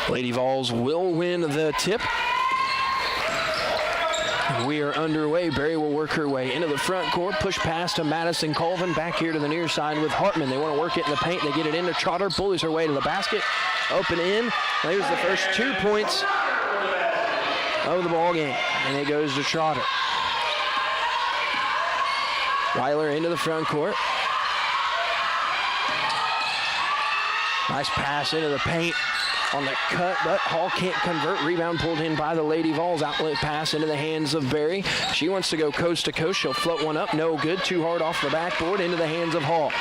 Lady Vols will win the tip. We are underway. Berry will work her way into the front court. Push pass to Madison Colvin. Back here to the near side with Hartman. They want to work it in the paint. They get it into Trotter. Bullies her way to the basket. Up and in. There's the first 2 points of the ball game. And it goes to Trotter. Weiler into the front court. Nice pass into the paint. On the cut, but Hall can't convert. Rebound pulled in by the Lady Vols. Outlet pass into the hands of Berry. She wants to go coast to coast. She'll float one up. No good. Too hard off the backboard. Into the hands of Hall.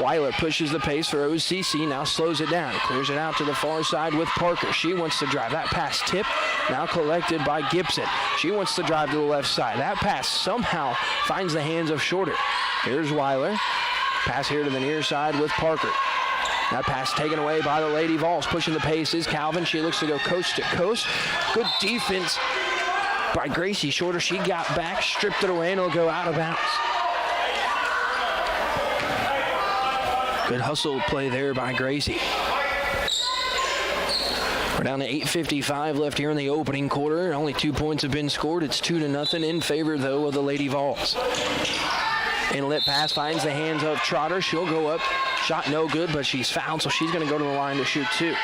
Weiler pushes the pace for OCC. Now slows it down. Clears it out to the far side with Parker. She wants to drive. That pass tipped. Now collected by Gibson. She wants to drive to the left side. That pass somehow finds the hands of Shorter. Here's Weiler. Pass here to the near side with Parker. That pass taken away by the Lady Vols. Pushing the pace is Calvin. She looks to go coast to coast. Good defense by Gracie Shorter. She got back, stripped it away, and it'll go out of bounds. Good hustle play there by Gracie. We're down to 8:55 left here in the opening quarter. Only 2 points have been scored. It's 2-0 in favor, though, of the Lady Vols. Inlet pass finds the hands of Trotter. She'll go up. Shot no good, but she's fouled, so she's going to go to the line to shoot 2.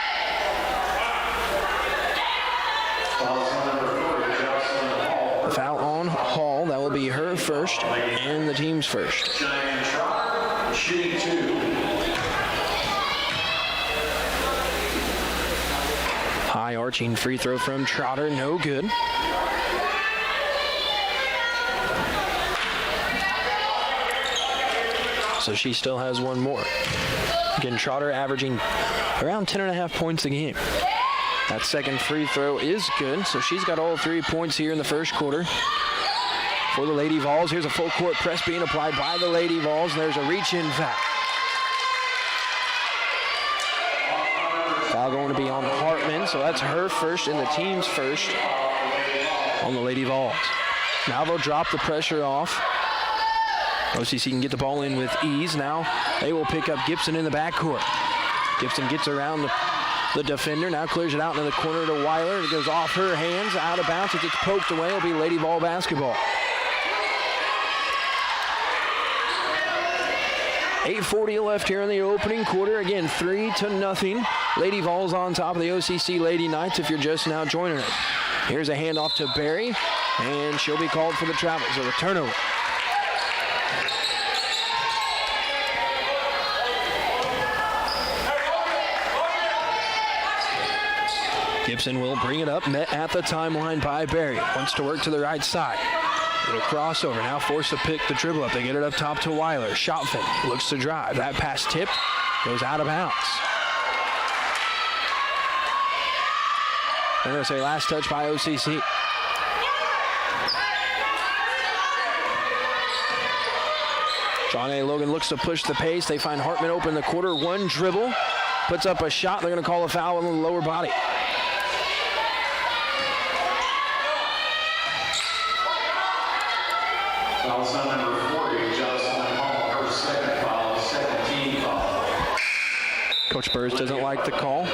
The foul on Hall. That will be her first and the team's first. Shooting 2. High arching free throw from Trotter. No good. So she still has one more. Again, Trotter averaging around 10.5 points a game. That second free throw is good, so she's got all 3 points here in the first quarter. For the Lady Vols, here's a full court press being applied by the Lady Vols. There's a reach-in foul. Foul going to be on Hartman, so that's her first and the team's first on the Lady Vols. Now they'll drop the pressure off. OCC can get the ball in with ease. Now they will pick up Gibson in the backcourt. Gibson gets around the defender. Now clears it out into the corner to Weiler. It goes off her hands, out of bounds. It gets poked away. It'll be Lady Vol basketball. 8:40 left here in the opening quarter. Again, 3-0. Lady Vols on top of the OCC Lady Knights if you're just now joining us. Here's a handoff to Berry, and she'll be called for the travel. So the turnover. Gibson will bring it up, met at the timeline by Berry. Wants to work to the right side. Little crossover, now forced to pick the dribble up. They get it up top to Weiler. Shot fake, looks to drive. That pass tipped, goes out of bounds. I'm going to say last touch by OCC. Logan looks to push the pace. They find Hartman open in the quarter. One dribble, puts up a shot. They're going to call a foul on the lower body. Foul on number 40, Jocelyn Hall, her second foul, second team foul. Coach Burrs doesn't like the call.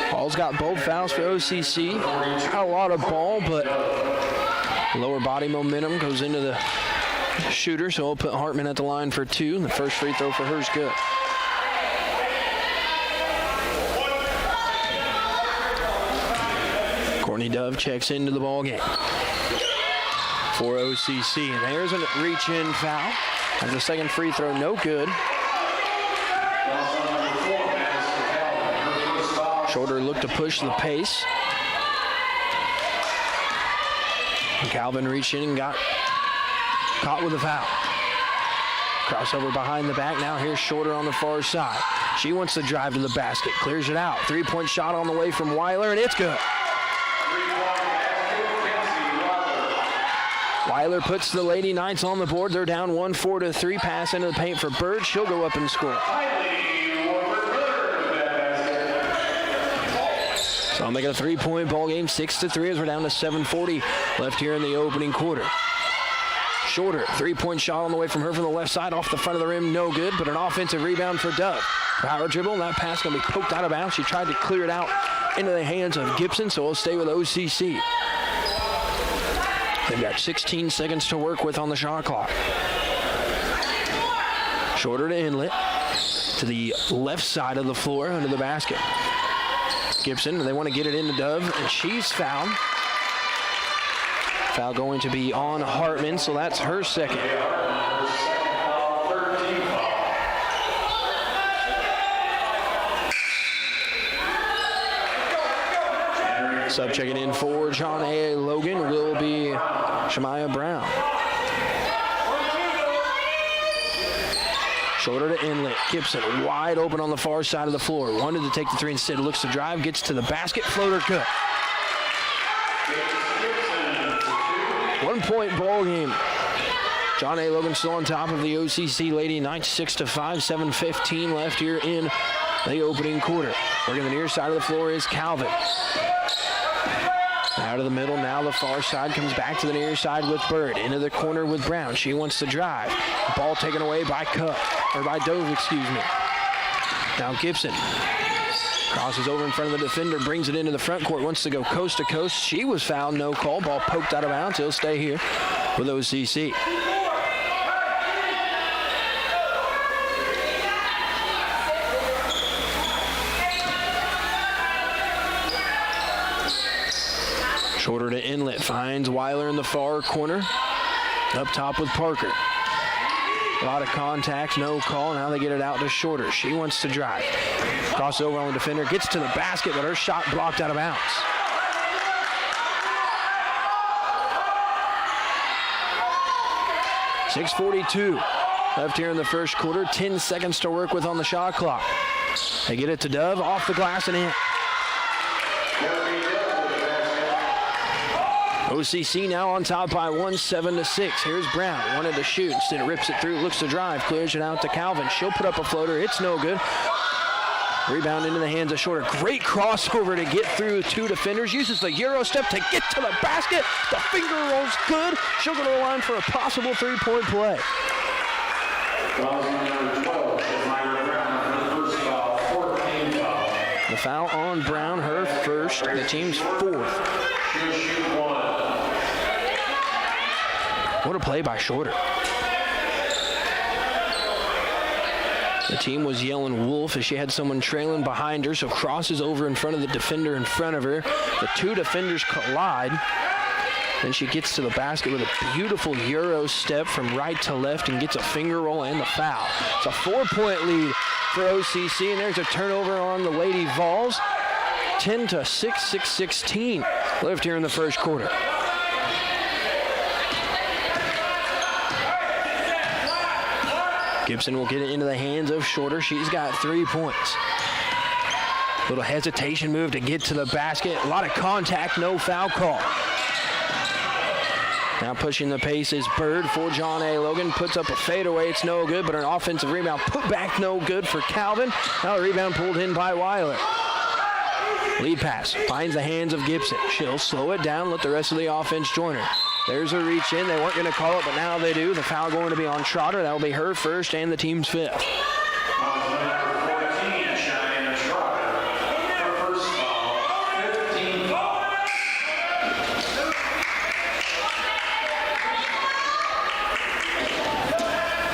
Hall's got both fouls for OCC. Got a lot of ball, but lower body momentum goes into the shooter, so we'll put Hartman at the line for 2. The first free throw for her is good. Courtney Dove checks into the ball game for OCC. And there's a reach-in foul. And the second free throw, no good. Shorter looked to push the pace. And Calvin reached in and got caught with a foul. Crossover behind the back. Now here's Shorter on the far side. She wants to drive to the basket. Clears it out. Three-point shot on the way from Weiler, and it's good. Weiler puts the Lady Knights on the board. They're down 1-4-3. Pass into the paint for Bird. She'll go up and score. So I'll make it a 3-point ball game, 6-3, as we're down to 7:40 left here in the opening quarter. Shorter, three-point shot on the way from her from the left side, off the front of the rim, no good, but an offensive rebound for Dove. Power dribble, and that pass going to be poked out of bounds. She tried to clear it out into the hands of Gibson, so we'll stay with OCC. They've got 16 seconds to work with on the shot clock. Shorter to inlet, to the left side of the floor under the basket. Gibson, they want to get it into Dove, and she's fouled. Foul going to be on Hartman, so that's her second. Sub checking in for John A. Logan will be Shemaya Brown. Shorter to inlet. Gibson wide open on the far side of the floor. Wanted to take the three instead. Looks to drive. Gets to the basket. Floater good. 1 point ball game. John A. Logan still on top of the OCC Lady Knights 6-5. 7:15 left here in the opening quarter. Working the near side of the floor is Calvin. Out of the middle, now the far side comes back to the near side with Bird. Into the corner with Brown. She wants to drive. Ball taken away by Dove, excuse me. Now Gibson crosses over in front of the defender, brings it into the front court, wants to go coast to coast. She was fouled, no call. Ball poked out of bounds. He'll stay here with OCC. Shorter to inlet, finds Weiler in the far corner. Up top with Parker. A lot of contact, no call. Now they get it out to Shorter. She wants to drive. Cross over on the defender, gets to the basket, but her shot blocked out of bounds. .642 left here in the first quarter. 10 seconds to work with on the shot clock. They get it to Dove, off the glass and in. OCC now on top by 1, 7-6. Here's Brown, wanted to shoot, instead rips it through, looks to drive, clears it out to Calvin. She'll put up a floater, it's no good. Rebound into the hands of Shorter. Great crossover to get through two defenders. Uses the Euro step to get to the basket. The finger roll's good. She'll go to the line for a possible three-point play. The foul on Brown, her first, the team's fourth. What a play by Shorter. The team was yelling wolf as she had someone trailing behind her, so crosses over in front of the defender in front of her. The two defenders collide. Then she gets to the basket with a beautiful Euro step from right to left and gets a finger roll and the foul. It's a 4-point lead for OCC, and there's a turnover on the Lady Vols. 10-6, 6-16 left here in the first quarter. Gibson will get it into the hands of Shorter. She's got 3 points. Little hesitation move to get to the basket. A lot of contact, no foul call. Now pushing the pace is Bird for John A. Logan. Puts up a fadeaway. It's no good, but an offensive rebound put back no good for Calvin. Now the rebound pulled in by Weiler. Lead pass. Finds the hands of Gibson. She'll slow it down. Let the rest of the offense join her. There's a reach in. They weren't going to call it, but now they do. The foul going to be on Trotter. That will be her first and the team's fifth.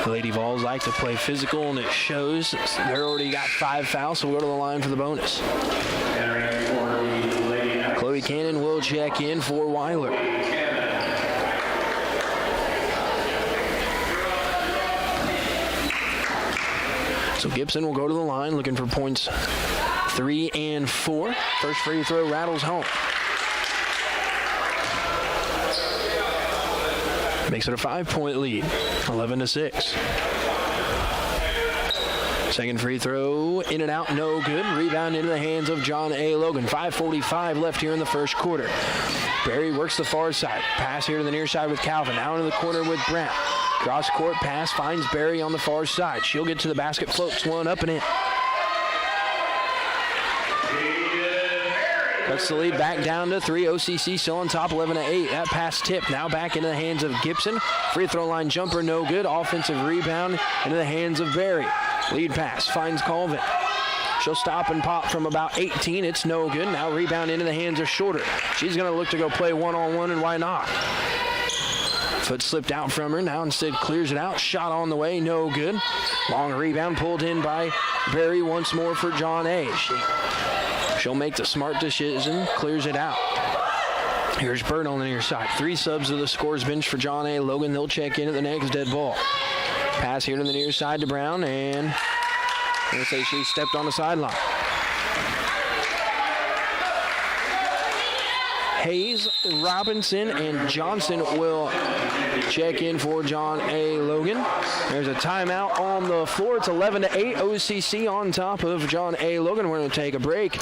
The Lady Vols like to play physical, and it shows. They're already got 5 fouls, so we'll go to the line for the bonus. Chloe Cannon will check in for Weiler. So Gibson will go to the line looking for points 3 and 4. First free throw rattles home. Makes it a 5-point lead, 11-6. Second free throw, in and out, no good. Rebound into the hands of John A. Logan. 5:45 left here in the first quarter. Barry works the far side. Pass here to the near side with Calvin. Now into the corner with Brown. Cross court pass, finds Barry on the far side. She'll get to the basket, floats one up and in. Cuts the lead back down to 3. OCC still on top, 11-8. That pass tipped. Now back into the hands of Gibson. Free throw line jumper, no good. Offensive rebound into the hands of Berry. Lead pass finds Colvin. She'll stop and pop from about 18. It's no good. Now rebound into the hands of Shorter. She's going to look to go play one-on-one, and why not? Foot slipped out from her. Now instead clears it out. Shot on the way. No good. Long rebound pulled in by Berry once more for John A. She'll make the smart decision. Clears it out. Here's Bird on the near side. 3 subs to the scores bench for John A. Logan. They'll check in at the next dead ball. Pass here to the near side to Brown. And I'm going to say she stepped on the sideline. Hayes, Robinson, and Johnson will check in for John A. Logan. There's a timeout on the floor. It's 11-8. OCC on top of John A. Logan. We're going to take a break.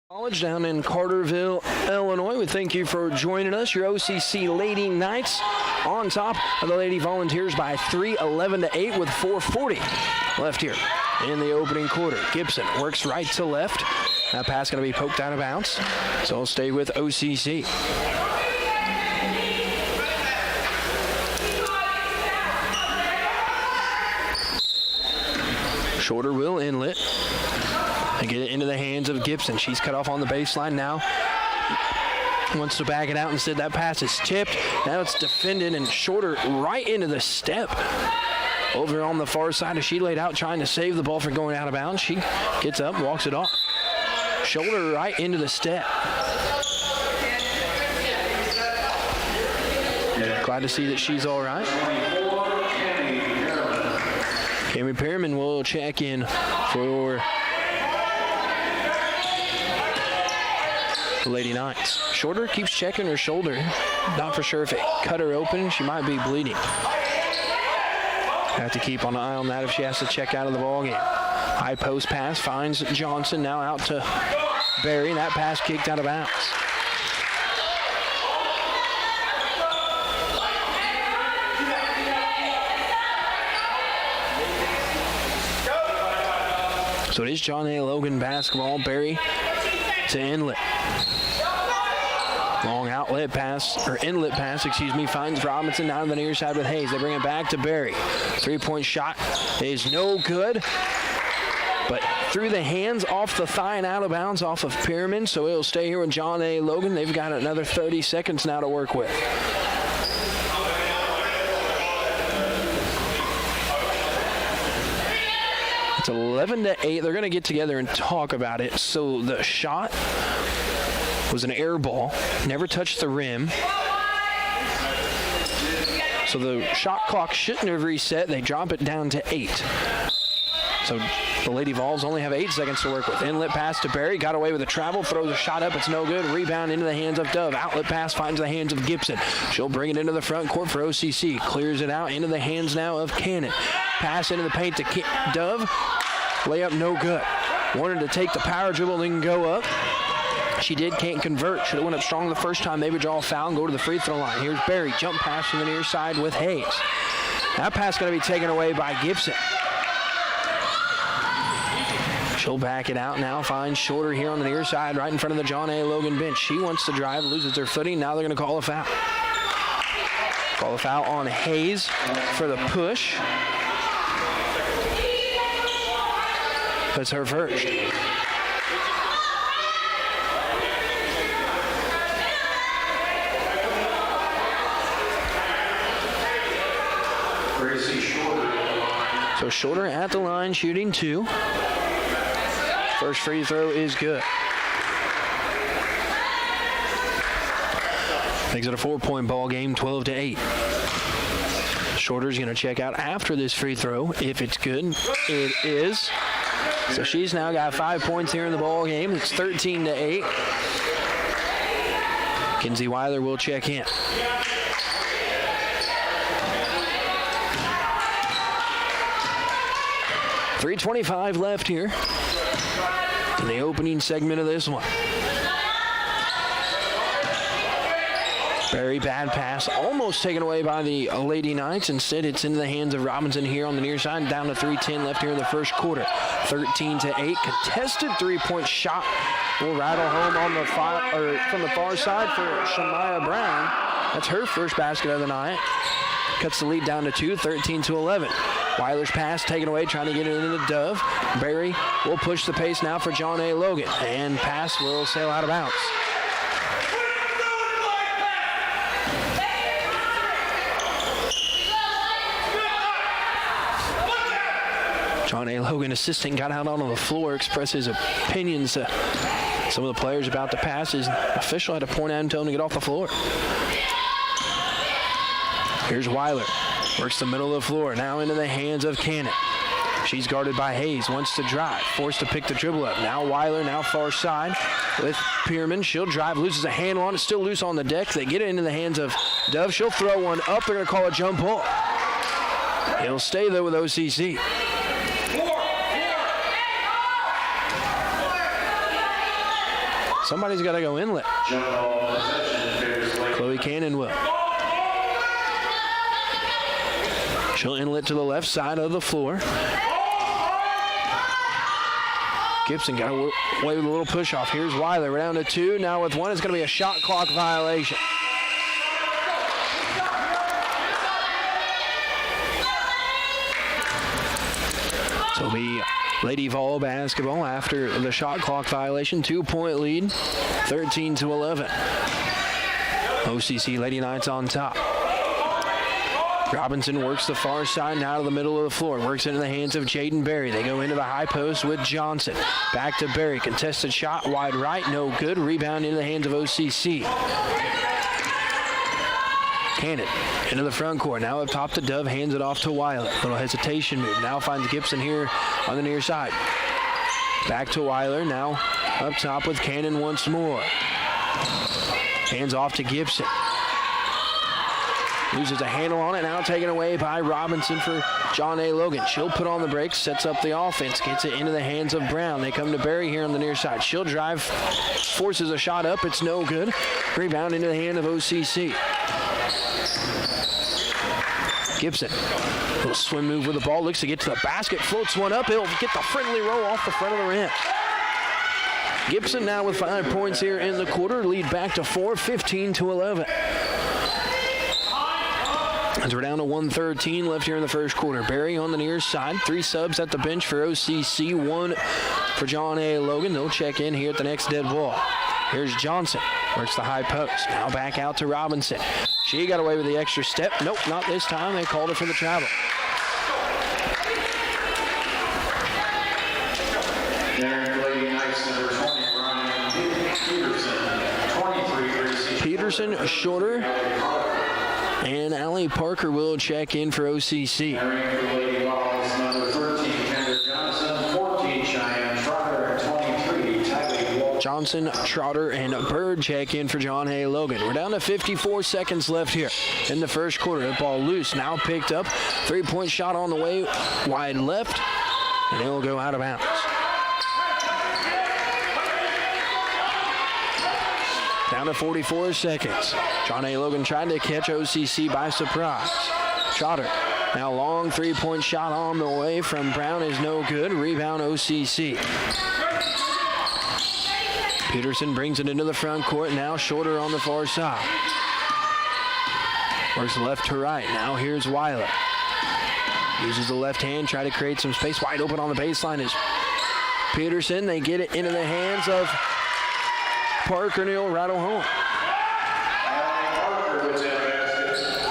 College down in Carterville, Illinois. We thank you for joining us. Your OCC Lady Knights on top of the Lady Volunteers by 3, 11-8 with 4:40 left here in the opening quarter. Gibson works right to left. That pass going to be poked out of bounds, so we'll stay with OCC. Shorter will inlet. And get it into the hands of Gibson. She's cut off on the baseline now. Wants to back it out. Instead, that pass is tipped. Now it's defended, and Shorter right into the step. Over on the far side, as she laid out trying to save the ball from going out of bounds. She gets up, walks it off. Shoulder right into the step. Glad to see that she's all right. Cami Perriman will check in for the Lady Knights. Shorter keeps checking her shoulder. Not for sure if it cut her open. She might be bleeding. Have to keep an eye on that if she has to check out of the ballgame. High post pass finds Johnson. Now out to Berry. That pass kicked out of bounds. So it is John A. Logan basketball. Berry to inlet. Long outlet pass, or inlet pass, finds Robinson down to the near side with Hayes. They bring it back to Berry. 3-point shot is no good, but through the hands, off the thigh and out of bounds off of Perriman, so it'll stay here with John A. Logan. They've got another 30 seconds now to work with. It's 11-8. They're going to get together and talk about it. So the shot was an air ball, never touched the rim. So the shot clock shouldn't have reset. They drop it down to 8. So the Lady Vols only have 8 seconds to work with. Inlet pass to Berry, got away with a travel, throws a shot up, it's no good. Rebound into the hands of Dove. Outlet pass finds the hands of Gibson. She'll bring it into the front court for OCC. Clears it out into the hands now of Cannon. Pass into the paint to Dove. Layup no good. Wanted to take the power dribble and go up. She did, can't convert. Should have went up strong the first time. Maybe draw a foul and go to the free throw line. Here's Berry, jump pass from the near side with Hayes. That pass going to be taken away by Gibson. She'll back it out now, finds Shorter here on the near side, right in front of the John A. Logan bench. She wants to drive, loses her footing. Now they're going to call a foul. Call a foul on Hayes for the push. That's her first. So Shorter at the line, shooting 2. First free throw is good. Makes it a 4-point ball game, 12-8. Shorter's going to check out after this free throw. If it's good, it is. So she's now got 5 points here in the ball game. It's 13-8. Kinsey Weiler will check in. .325 left here in the opening segment of this one. Very bad pass, almost taken away by the Lady Knights. Instead, it's into the hands of Robinson here on the near side. Down to 3:10 left here in the first quarter. 13-8. Contested three-point shot will rattle home on the from the far side for Shemaya Brown. That's her first basket of the night. Cuts the lead down to 2, 13-11. Weiler's pass taken away, trying to get it into Dove. Barry will push the pace now for John A. Logan, and pass will sail out of bounds. John A. Logan, assistant, got out onto the floor, expressed his opinions to some of the players about the pass. His official had to point at him, tell him to get off the floor. Here's Weiler. Works the middle of the floor, now into the hands of Cannon. She's guarded by Hayes, wants to drive, forced to pick the dribble up. Now Weiler, now far side with Pierman. She'll drive, loses a handle on it, still loose on the deck. They get it into the hands of Dove. She'll throw one up. They're going to call a jump ball. It'll stay, though, with OCC. Somebody's got to go inlet. Chloe Cannon will. She'll inlet to the left side of the floor. Gibson got away with a little push off. Here's Weiler. We're down to 2. Now with 1, it's going to be a shot clock violation. So it'll be Lady Vol basketball after the shot clock violation. 2-point lead, 13-11. OCC Lady Knights on top. Robinson works the far side now to the middle of the floor. Works into the hands of Jaden Berry. They go into the high post with Johnson. Back to Berry. Contested shot wide right. No good. Rebound into the hands of OCC. Cannon into the front court. Now up top to Dove. Hands it off to Weiler. Little hesitation move. Now finds Gibson here on the near side. Back to Weiler. Now up top with Cannon once more. Hands off to Gibson. Loses a handle on it, now taken away by Robinson for John A. Logan. She'll put on the brakes, sets up the offense, gets it into the hands of Brown. They come to Barry here on the near side. She'll drive, forces a shot up, it's no good. Rebound into the hand of OCC. Gibson, little swim move with the ball, looks to get to the basket, floats one up, it'll get the friendly roll off the front of the rim. Gibson now with 5 points here in the quarter, lead back to 4, 15-11. As we're down to 1:13 left here in the first quarter. Barry on the near side. 3 subs at the bench for OCC. 1 for John A. Logan. They'll check in here at the next dead ball. Here's Johnson. Works the high post. Now back out to Robinson. She got away with the extra step. Nope, not this time. They called her for the travel. Peterson, Shorter, and Allie Parker will check in for OCC. Johnson, Trotter, and Bird check in for John A. Logan. We're down to 54 seconds left here in the first quarter. The ball loose, now picked up. 3-point shot on the way, wide left, and it will go out of bounds. Down to 44 seconds. John A. Logan trying to catch OCC by surprise. Trotter Now long three-point shot on the way from Brown is no good. Rebound OCC. Peterson brings it into the front court. Now Shorter on the far side. Works left to right. Now here's Weiler. Uses the left hand, try to create some space. Wide open on the baseline is Peterson. They get it into the hands of Parker, and he'll rattle home.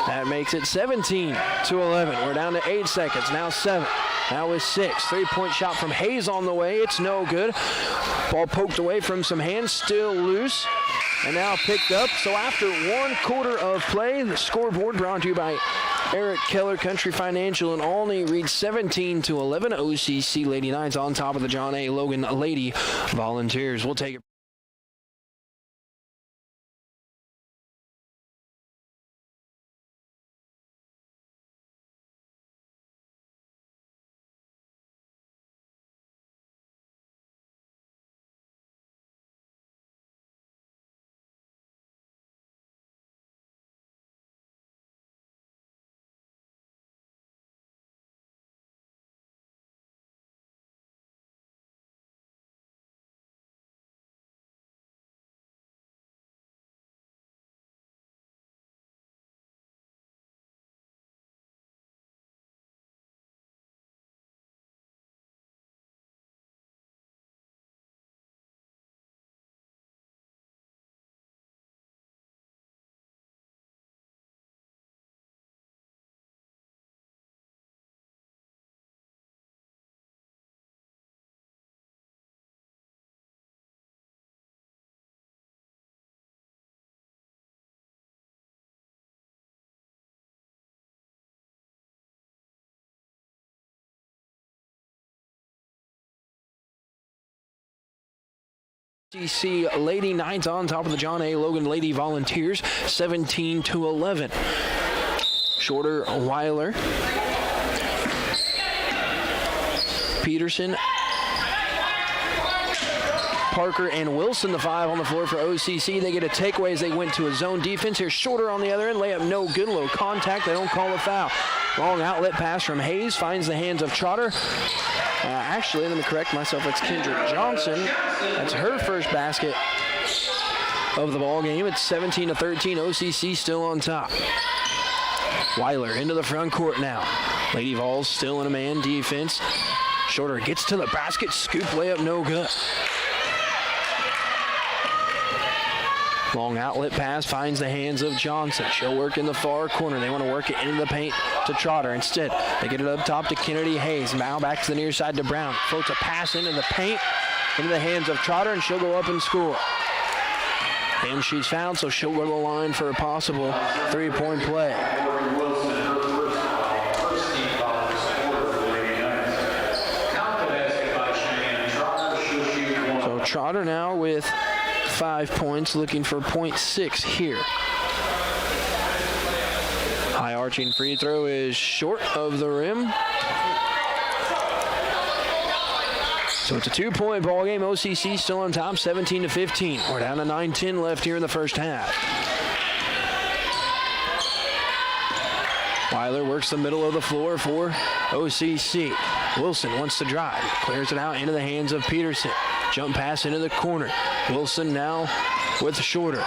That makes it 17-11. We're down to 8 seconds. Now 7. Now with 6. Three-point shot from Hayes on the way. It's no good. Ball poked away from some hands. Still loose. And now picked up. So after 1 quarter of play, the scoreboard brought to you by Eric Keller Country Financial in Olney reads 17-11. OCC Lady Knights on top of the John A. Logan Lady Volunteers. We'll take it. OCC Lady Knights on top of the John A. Logan Lady Volunteers, 17-11. Shorter, Weiler. Peterson. Parker and Wilson, the 5 on the floor for OCC. They get a takeaway as they went to a zone defense. Here's Shorter on the other end. Layup no good. Low contact. They don't call a foul. Long outlet pass from Hayes. Finds the hands of Trotter. Actually, let me correct myself. It's Kendrick Johnson. That's her first basket of the ball game. It's 17-13. OCC still on top. Weiler into the front court now. Lady Vols still in a man defense. Shorter gets to the basket. Scoop layup no good. Long outlet pass finds the hands of Johnson. She'll work in the far corner. They want to work it into the paint to Trotter. Instead, they get it up top to Kennedy Hayes. Now back to the near side to Brown. Floats a pass into the paint, into the hands of Trotter, and she'll go up and score. And she's fouled, so she'll go to the line for a possible three-point play. So Trotter now with 5 points, looking for 0.6 here. High arching free throw is short of the rim. So it's a 2-point ball game. OCC still on top, 17-15. We're down to 9:10 left here in the first half. Weiler works the middle of the floor for OCC. Wilson wants to drive, clears it out into the hands of Peterson. Jump pass into the corner. Wilson now with Shorter.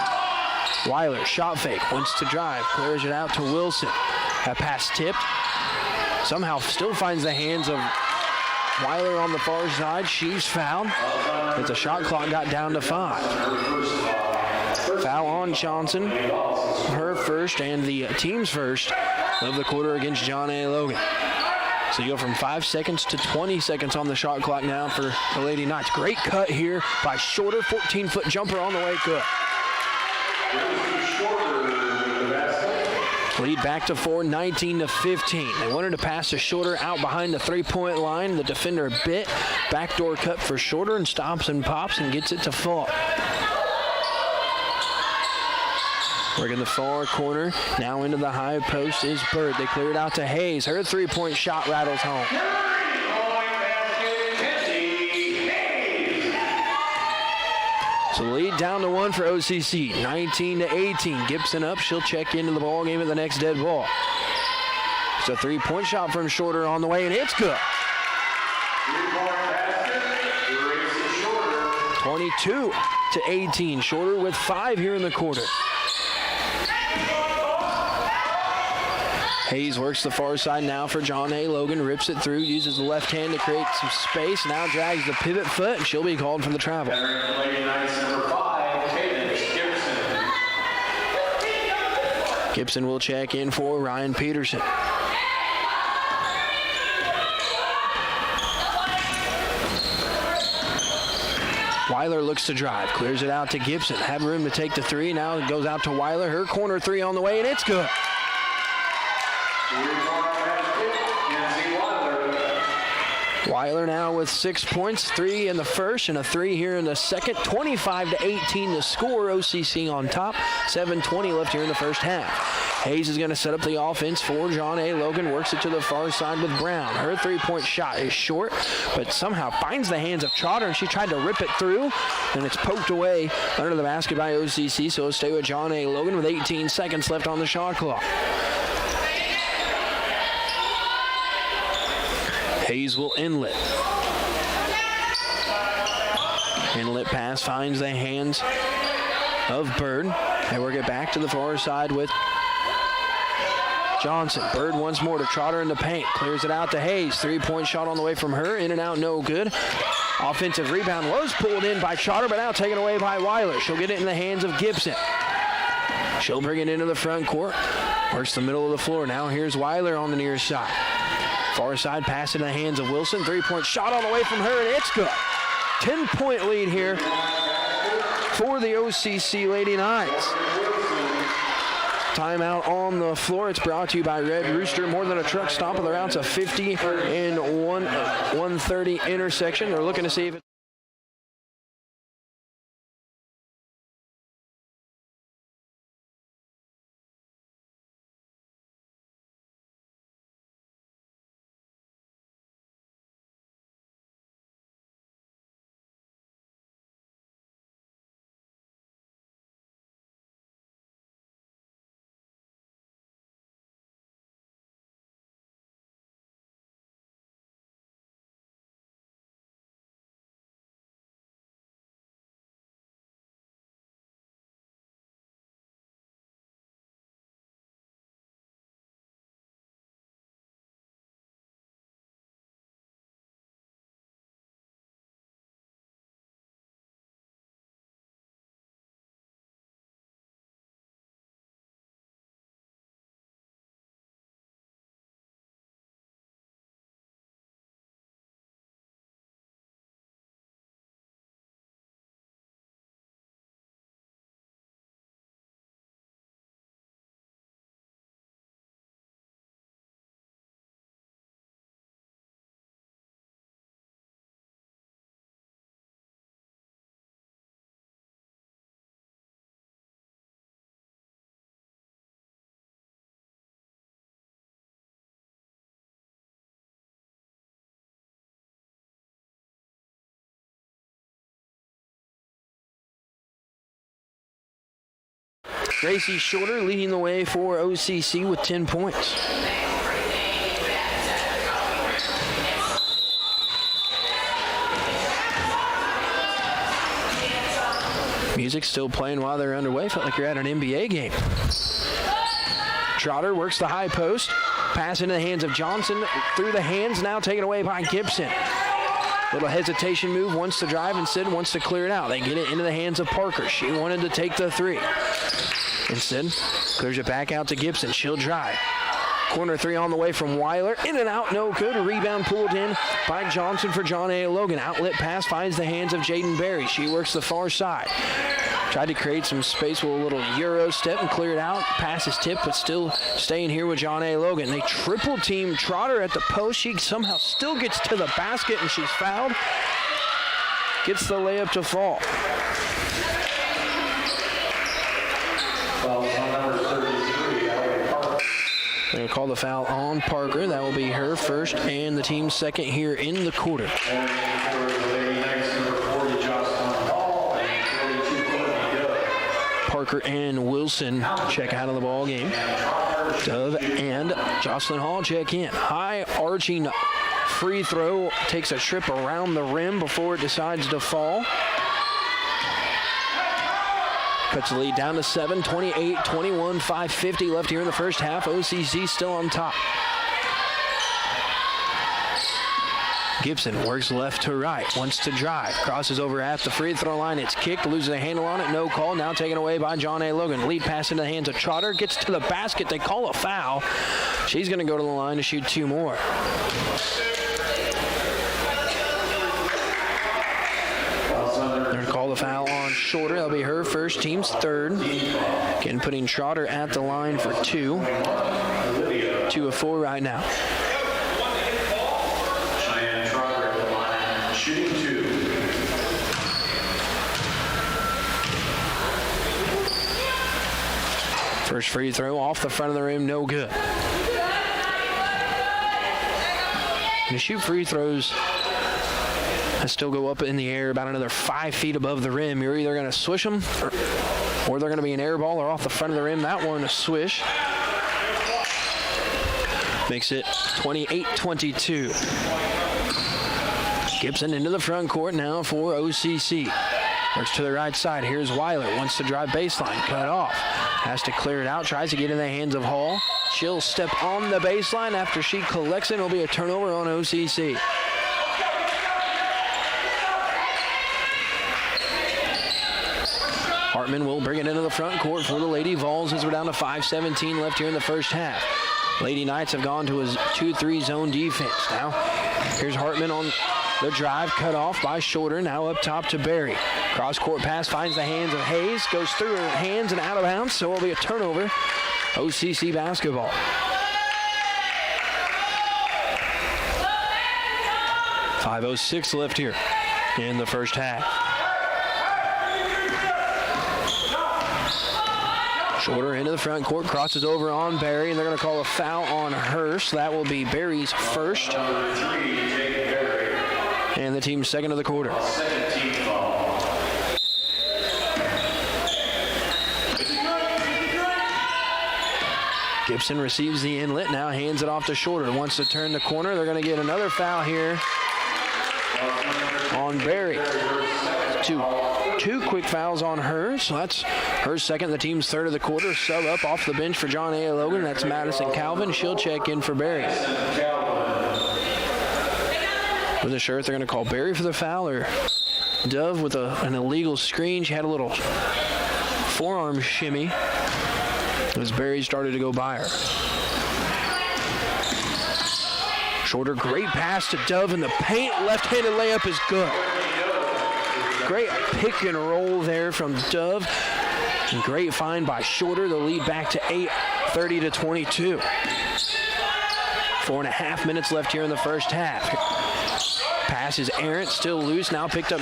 Weiler, shot fake, wants to drive, clears it out to Wilson. That pass tipped. Somehow still finds the hands of Weiler on the far side. She's fouled as the shot clock got down to 5. Foul on Johnson. Her first and the team's first of the quarter against John A. Logan. So you go from 5 seconds to 20 seconds on the shot clock now for the Lady Knights. Great cut here by Shorter. 14-foot jumper on the way. Good. Lead back to 4, 19-15. They wanted to pass to Shorter out behind the three-point line. The defender bit. Backdoor cut for Shorter and stops and pops and gets it to fall. Working the far corner. Now into the high post is Bird. They clear it out to Hayes. Her three-point shot rattles home. So lead down to 1 for OCC. 19-18. Gibson up. She'll check into the ball game at the next dead ball. It's a three-point shot from Shorter on the way, and it's good. 22-18. Shorter with 5 here in the quarter. Hayes works the far side now for John A. Logan, rips it through, uses the left hand to create some space, now drags the pivot foot, and she'll be called for the travel. Gibson will check in for Ryan Peterson. Weiler looks to drive, clears it out to Gibson. Have room to take the three. Now it goes out to Weiler. Her corner three on the way, and it's good. Weiler now with 6 points, 3 in the first and a 3 here in the second. 25-18 the score. OCC on top. 7:20 left here in the first half. Hayes is going to set up the offense for John A. Logan. Works it to the far side with Brown. Her three-point shot is short, but somehow finds the hands of Trotter, and she tried to rip it through, and it's poked away under the basket by OCC, so it'll stay with John A. Logan with 18 seconds left on the shot clock. Hayes will inlet. Inlet pass finds the hands of Bird. They work it back to the far side with Johnson. Bird once more to Trotter in the paint. Clears it out to Hayes. Three-point shot on the way from her. In and out, no good. Offensive rebound was pulled in by Trotter, but now taken away by Weiler. She'll get it in the hands of Gibson. She'll bring it into the front court. Works the middle of the floor. Now here's Weiler on the near side. Far side pass in the hands of Wilson. Three-point shot on the way from her, and it's good. 10-point lead here for the OCC Lady Knights. Timeout on the floor. It's brought to you by Red Rooster. More than a truck stop of the routes, a 50 and 130 intersection. They're looking to see if it Gracie Shorter leading the way for OCC with 10 points. Music still playing while they're underway. Felt like you're at an NBA game. Trotter works the high post. Pass into the hands of Johnson. Through the hands, now taken away by Gibson. Little hesitation move, wants to drive instead, wants to clear it out. They get it into the hands of Parker. She wanted to take the three. Instead, clears it back out to Gibson. She'll drive. Corner three on the way from Weiler. In and out, no good. A rebound pulled in by Johnson for John A. Logan. Outlet pass finds the hands of Jaden Berry. She works the far side. Tried to create some space with a little Euro step and clear it out. Pass is tipped, but still staying here with John A. Logan. They triple team Trotter at the post. She somehow still gets to the basket, and she's fouled. Gets the layup to fall. They're going to call the foul on Parker. That will be her first and the team's second here in the quarter. Parker and Wilson check out of the ball game. Dove and Jocelyn Hall check in. High arching free throw takes a trip around the rim before it decides to fall. Cuts the lead down to 7, 28-21, 5:50 left here in the first half. OCC still on top. Gibson works left to right, wants to drive, crosses over at the free throw line. It's kicked, loses a handle on it, no call. Now taken away by John A. Logan. Lead pass into the hands of Trotter, gets to the basket. They call a foul. She's going to go to the line to shoot 2 more. They're going to call the foul on Shorter. That'll be her first, team's third. Again, putting Trotter at the line for 2. 2 of 4 right now. Shooting 2. First free throw off the front of the rim, no good. And to shoot free throws that still go up in the air about another 5 feet above the rim, you're either going to swish them or they're going to be an air ball or off the front of the rim. That one a swish. Makes it 28-22. Gibson into the front court now for OCC. Works to the right side. Here's Weiler. Wants to drive baseline. Cut off. Has to clear it out. Tries to get in the hands of Hall. She'll step on the baseline after she collects it. It'll be a turnover on OCC. Hartman will bring it into the front court for the Lady Vols as we're down to 5:17 left here in the first half. Lady Knights have gone to a 2-3 zone defense. Now, here's Hartman on the drive, cut off by Shorter. Now up top to Berry. Cross-court pass finds the hands of Hayes. Goes through her hands and out of bounds, so it'll be a turnover. OCC basketball. .506 left here in the first half. Shorter into the front court, crosses over on Berry, and they're going to call a foul on her. So that will be Berry's first. And the team's second of the quarter. Gibson receives the inlet, now hands it off to Shorter. Wants to turn the corner. They're going to get another foul here on Berry. Two quick fouls on her, so that's her second, the team's third of the quarter. Sub up off the bench for John A. Logan. That's Madison Calvin. She'll check in for Berry. With a shirt, they're going to call Berry for the foul, or Dove with an illegal screen. She had a little forearm shimmy as Berry started to go by her. Shorter, great pass to Dove in the paint. Left-handed layup is good. Great pick and roll there from Dove. And great find by Shorter. The lead back to 8, 30-22. 4.5 minutes left here in the first half. Pass is errant, still loose. Now picked up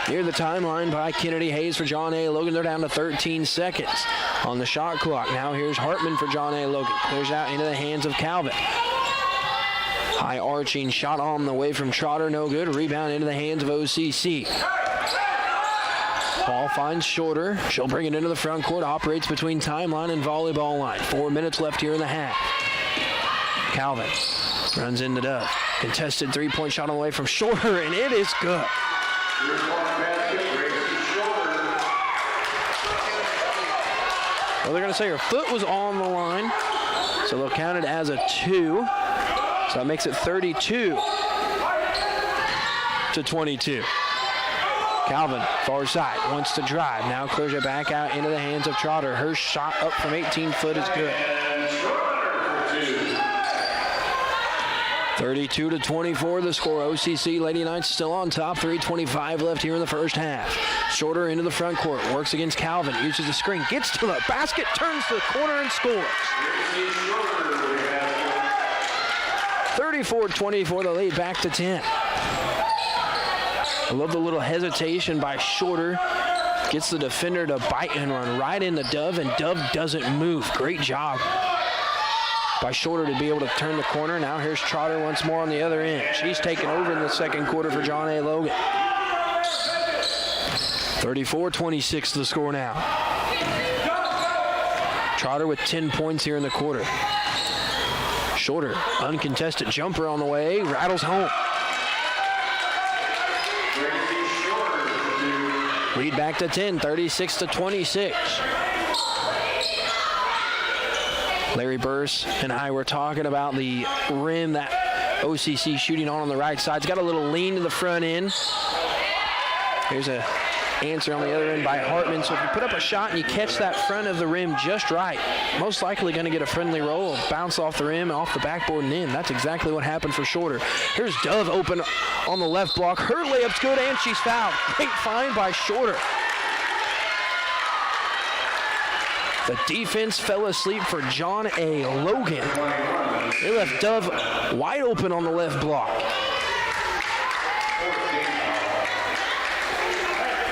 near the timeline by Kennedy Hayes for John A. Logan. They're down to 13 seconds on the shot clock. Now here's Hartman for John A. Logan. Clears out into the hands of Calvin. High arching shot on the way from Trotter, no good. Rebound into the hands of OCC. Ball finds Shorter. She'll bring it into the front court. Operates between timeline and volleyball line. 4 minutes left here in the half. Calvin runs into Dove. Contested three-point shot on the way from Shorter, and it is good. Well, they're going to say her foot was on the line, so they'll count it as a 2. So that makes it 32-22. Calvin, far side, wants to drive. Now clears it back out into the hands of Trotter. Her shot up from 18 foot is good. 32-24 the score. OCC Lady Knights still on top. 3:25 left here in the first half. Shorter into the front court. Works against Calvin. Uses the screen. Gets to the basket. Turns to the corner and scores. 34-24 the lead back to 10. I love the little hesitation by Shorter. Gets the defender to bite and run right into Dove, and Dove doesn't move. Great job by Shorter to be able to turn the corner. Now here's Trotter once more on the other end. She's taken over in the second quarter for John A. Logan. 34-26 the score now. Trotter with 10 points here in the quarter. Shorter, uncontested jumper on the way, rattles home. Lead back to 10, 36-26. Larry Burse and I were talking about the rim that OCC shooting on the right side. It's got a little lean to the front end. Here's a answer on the other end by Hartman. So if you put up a shot and you catch that front of the rim just right, most likely going to get a friendly roll, bounce off the rim, off the backboard and in. That's exactly what happened for Shorter. Here's Dove open on the left block. Her layup's good and she's fouled. Great find by Shorter. The defense fell asleep for John A. Logan. They left Dove wide open on the left block.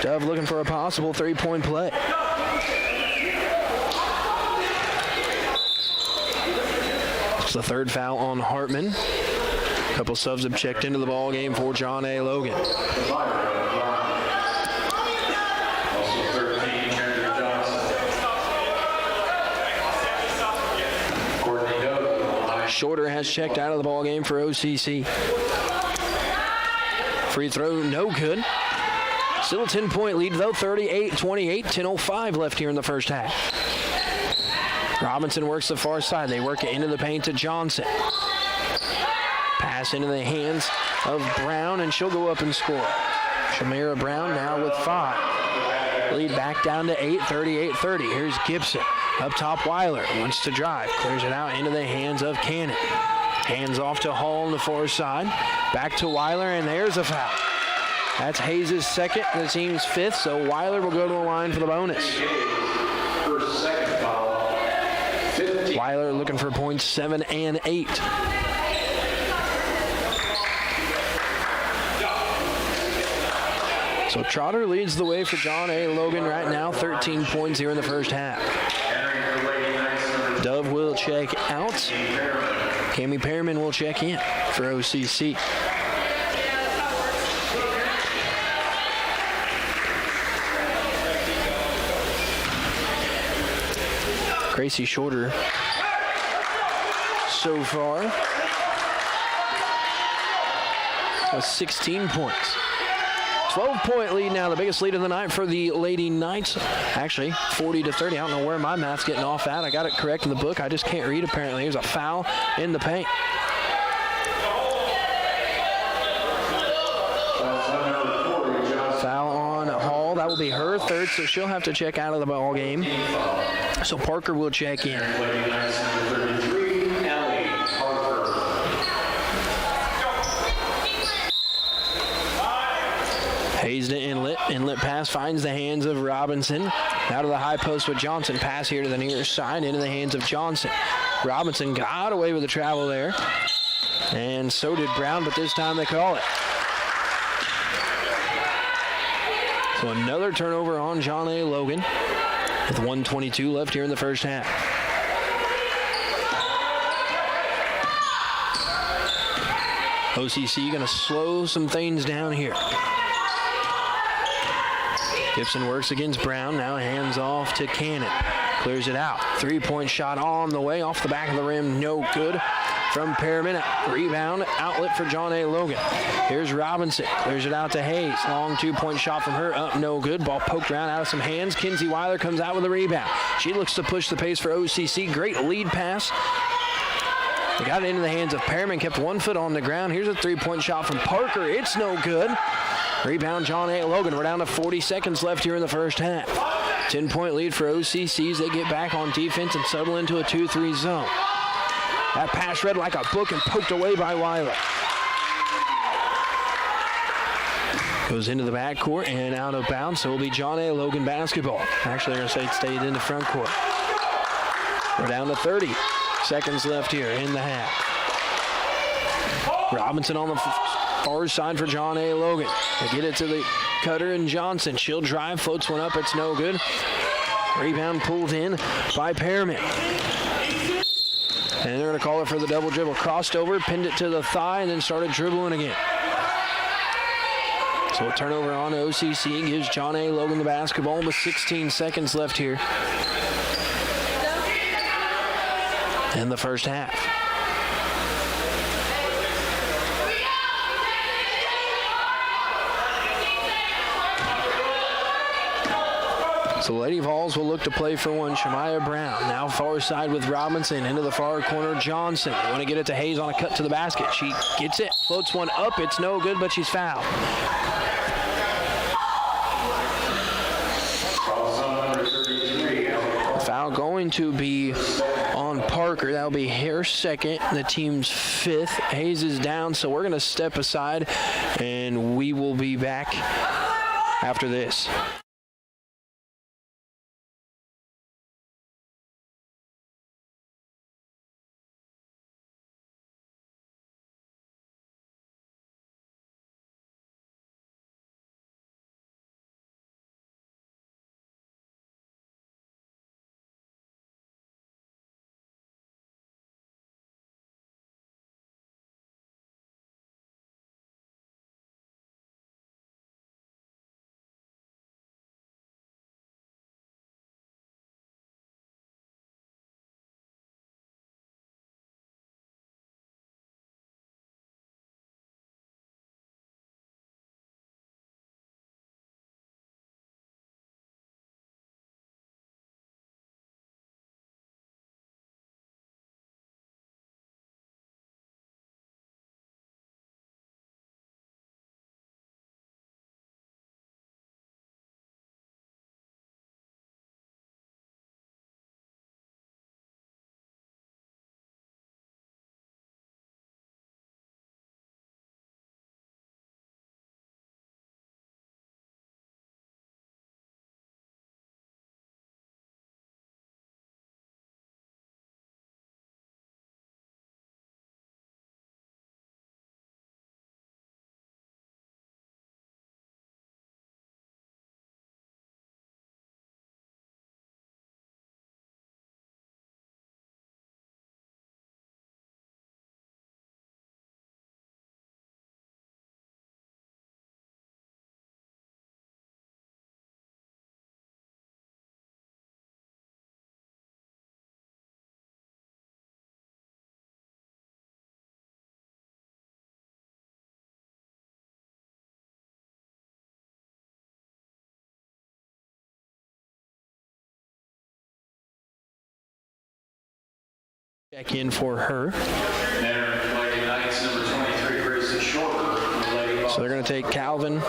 Dove looking for a possible three-point play. It's the third foul on Hartman. A couple subs have checked into the ball game for John A. Logan. Shorter has checked out of the ball game for OCC. Free throw, no good. Still a 10-point lead, though, 38-28, 10:05 left here in the first half. Robinson works the far side. They work it into the paint to Johnson. Pass into the hands of Brown, and she'll go up and score. Shamira Brown now with 5. Lead back down to 8, 38-30. Here's Gibson. Up top, Weiler wants to drive. Clears it out into the hands of Cannon. Hands off to Hall on the far side. Back to Weiler, and there's a foul. That's Hayes' second, the team's 5th, so Weiler will go to the line for the bonus. Weiler looking for points 7 and 8. So Trotter leads the way for John A. Logan right now, 13 points here in the first half. Dove will check out. Cammie Perriman will check in for OCC. Gracie Shorter so far with 16 points. 12-point lead now, the biggest lead of the night for the Lady Knights. Actually, 40-30. I don't know where my math's getting off at. I got it correct in the book. I just can't read, apparently. Here's a foul in the paint. Foul on Hall. That will be her third, so she'll have to check out of the ball game. So Parker will check in. Hayes to inlet. Inlet pass finds the hands of Robinson. Out of the high post with Johnson. Pass here to the near side into the hands of Johnson. Robinson got away with the travel there. And so did Brown, but this time they call it. So another turnover on John A. Logan with 1:22 left here in the first half. OCC going to slow some things down here. Gibson works against Brown. Now hands off to Cannon. Clears it out. Three-point shot on the way. Off the back of the rim. No good from Perriman. Rebound. Outlet for John A. Logan. Here's Robinson. Clears it out to Hayes. Long two-point shot from her. Up no good. Ball poked around out of some hands. Kinsey Weiler comes out with a rebound. She looks to push the pace for OCC. Great lead pass. They got it into the hands of Perriman. Kept 1 foot on the ground. Here's a three-point shot from Parker. It's no good. Rebound John A. Logan. We're down to 40 seconds left here in the first half. 10-point lead for OCC's. They get back on defense and settle into a 2-3 zone. That pass read like a book and poked away by Weiler. Goes into the backcourt and out of bounds, so it'll be John A. Logan basketball. Actually, they're going to say it stayed in the front court. We're down to 30 seconds left here in the half. Robinson on the far side for John A. Logan. They get it to the cutter and Johnson. She'll drive, floats one up. It's no good. Rebound pulled in by Perriman. And they're going to call it for the double dribble. Crossed over, pinned it to the thigh, and then started dribbling again. So a turnover on OCC gives John A. Logan the basketball with 16 seconds left here. in the first half. So Lady Vols will look to play for one. Shemaya Brown now far side with Robinson into the far corner. Johnson want to get it to Hayes on a cut to the basket. She gets it, floats one up. It's no good, but she's fouled. Foul going to be on Parker. That'll be her second, the team's fifth. Hayes is down, so we're going to step aside, and we will be back after this. Check in for her. So they're going to take Calvin.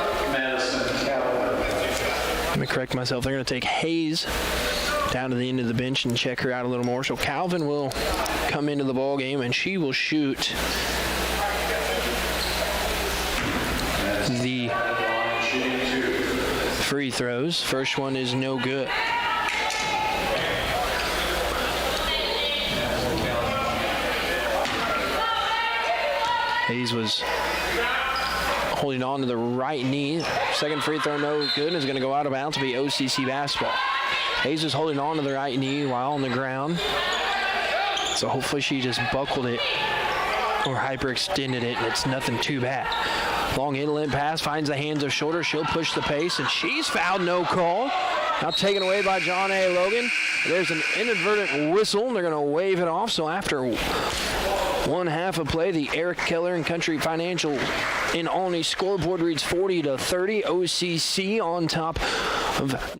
Let me correct myself. They're going to take Hayes down to the end of the bench and check her out a little more. So Calvin will come into the ball game, and she will shoot the free throws. First one is no good. Hayes was holding on to the right knee. Second free throw, no good, and is going to go out of bounds to be OCC basketball. Hayes is holding on to the right knee while on the ground. So hopefully she just buckled it or hyperextended it, and it's nothing too bad. Long inlet pass, finds the hands of Shorter. She'll push the pace, and she's fouled, no call. Now taken away by John A. Logan. There's an inadvertent whistle. They're going to wave it off. So after one half of play, the Eric Keller and Country Financial in Olney scoreboard reads 40-30. OCC on top of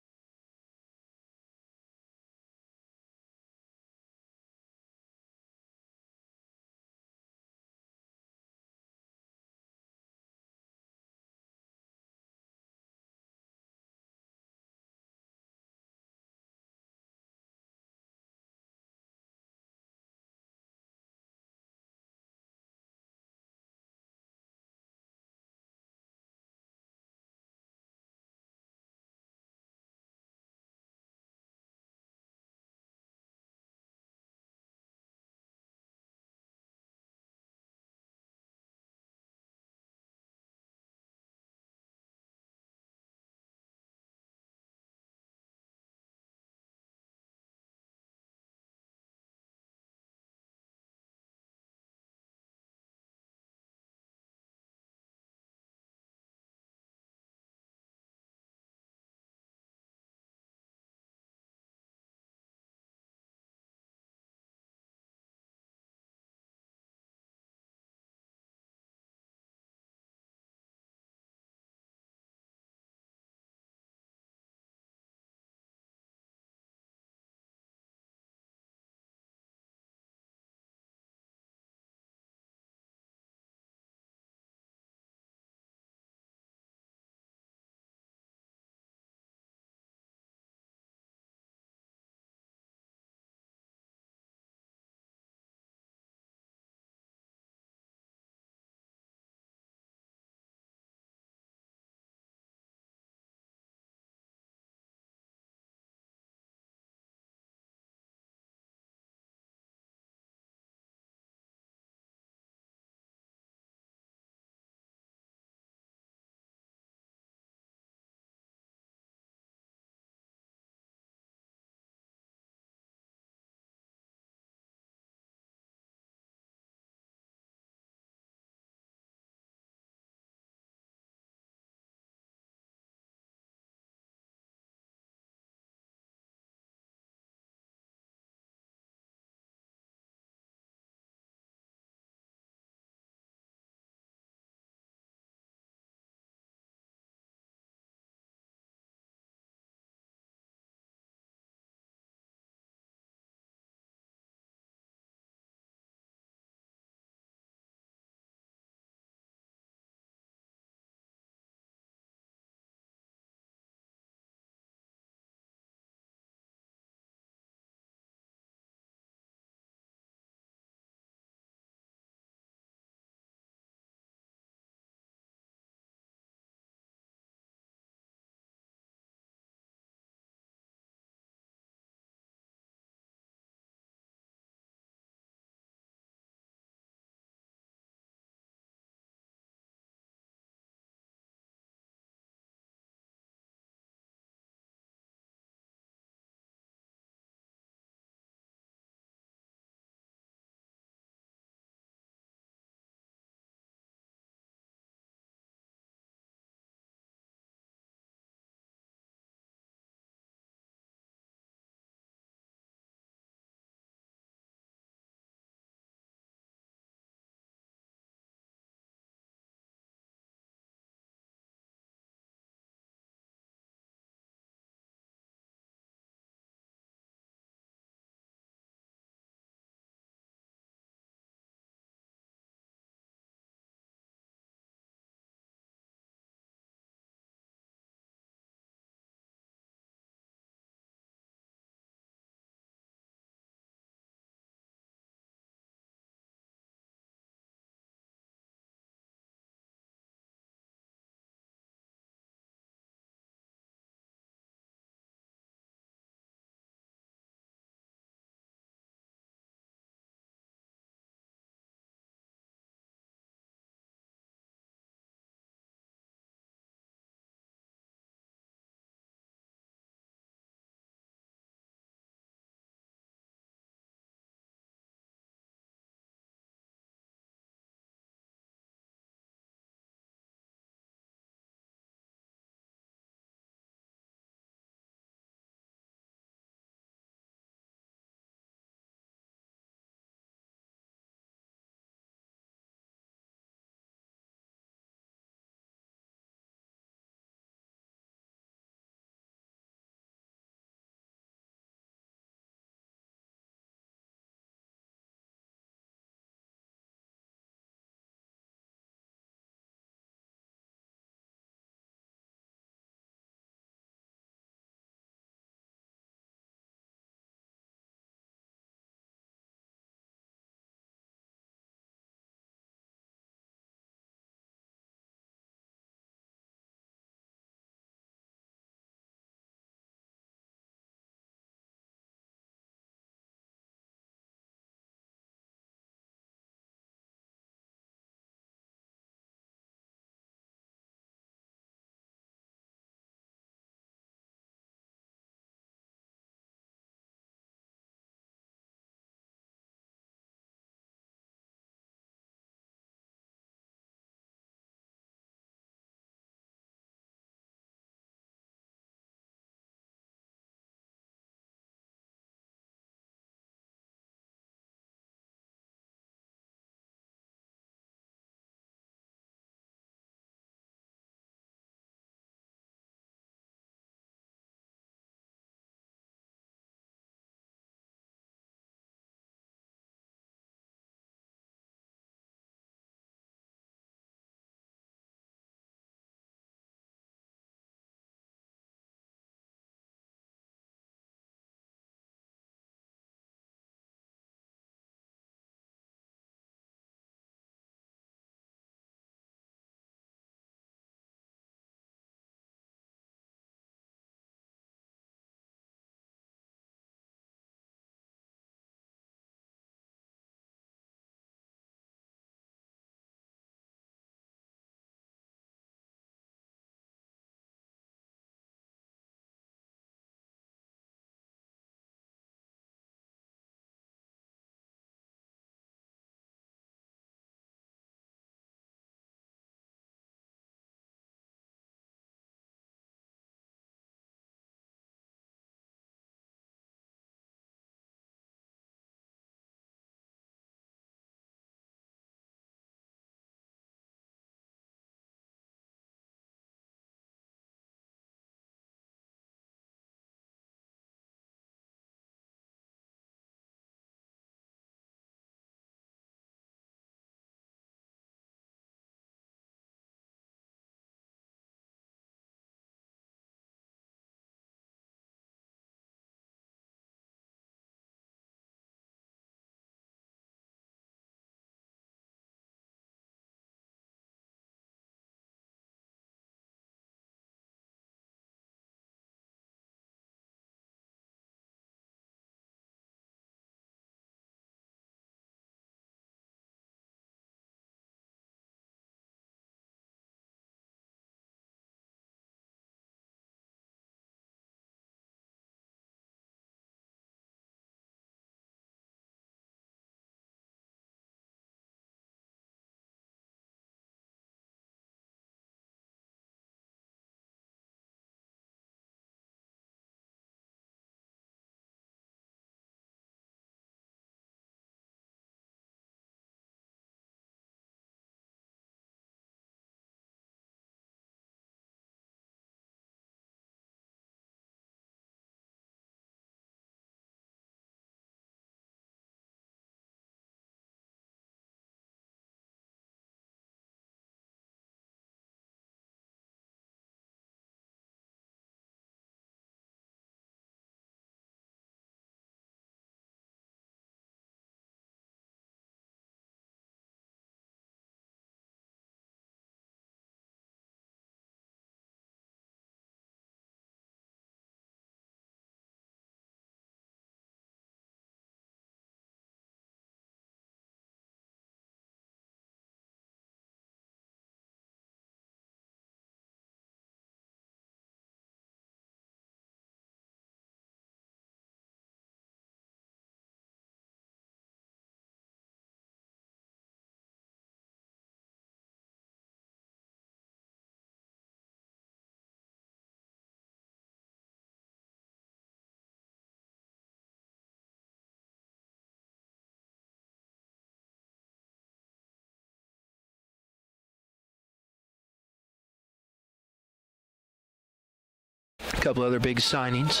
A couple other big signings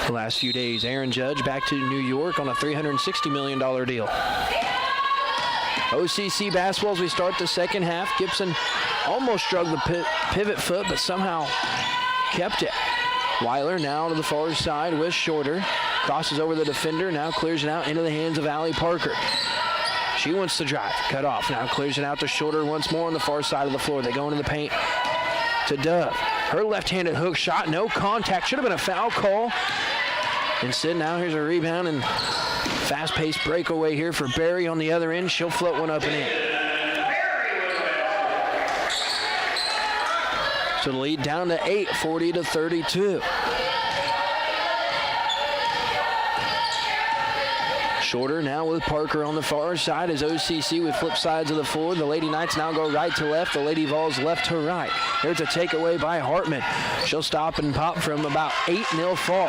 the last few days. Aaron Judge back to New York on a $360 million deal. OCC basketball as we start the second half. Gibson almost struck the pivot foot, but somehow kept it. Weiler now to the far side with Shorter. Crosses over the defender, now clears it out into the hands of Allie Parker. She wants to drive, cut off. Now clears it out to Shorter once more on the far side of the floor. They go into the paint to Dove. Her left-handed hook shot, no contact. Should have been a foul call. Instead, now here's a rebound and fast-paced breakaway here for Berry on the other end. She'll float one up and in. So the lead down to 8, 40-32. Shorter now with Parker on the far side as OCC with flip sides of the floor. The Lady Knights now go right to left. The Lady Vols left to right. There's a takeaway by Hartman. She'll stop and pop from about 8-0 fall.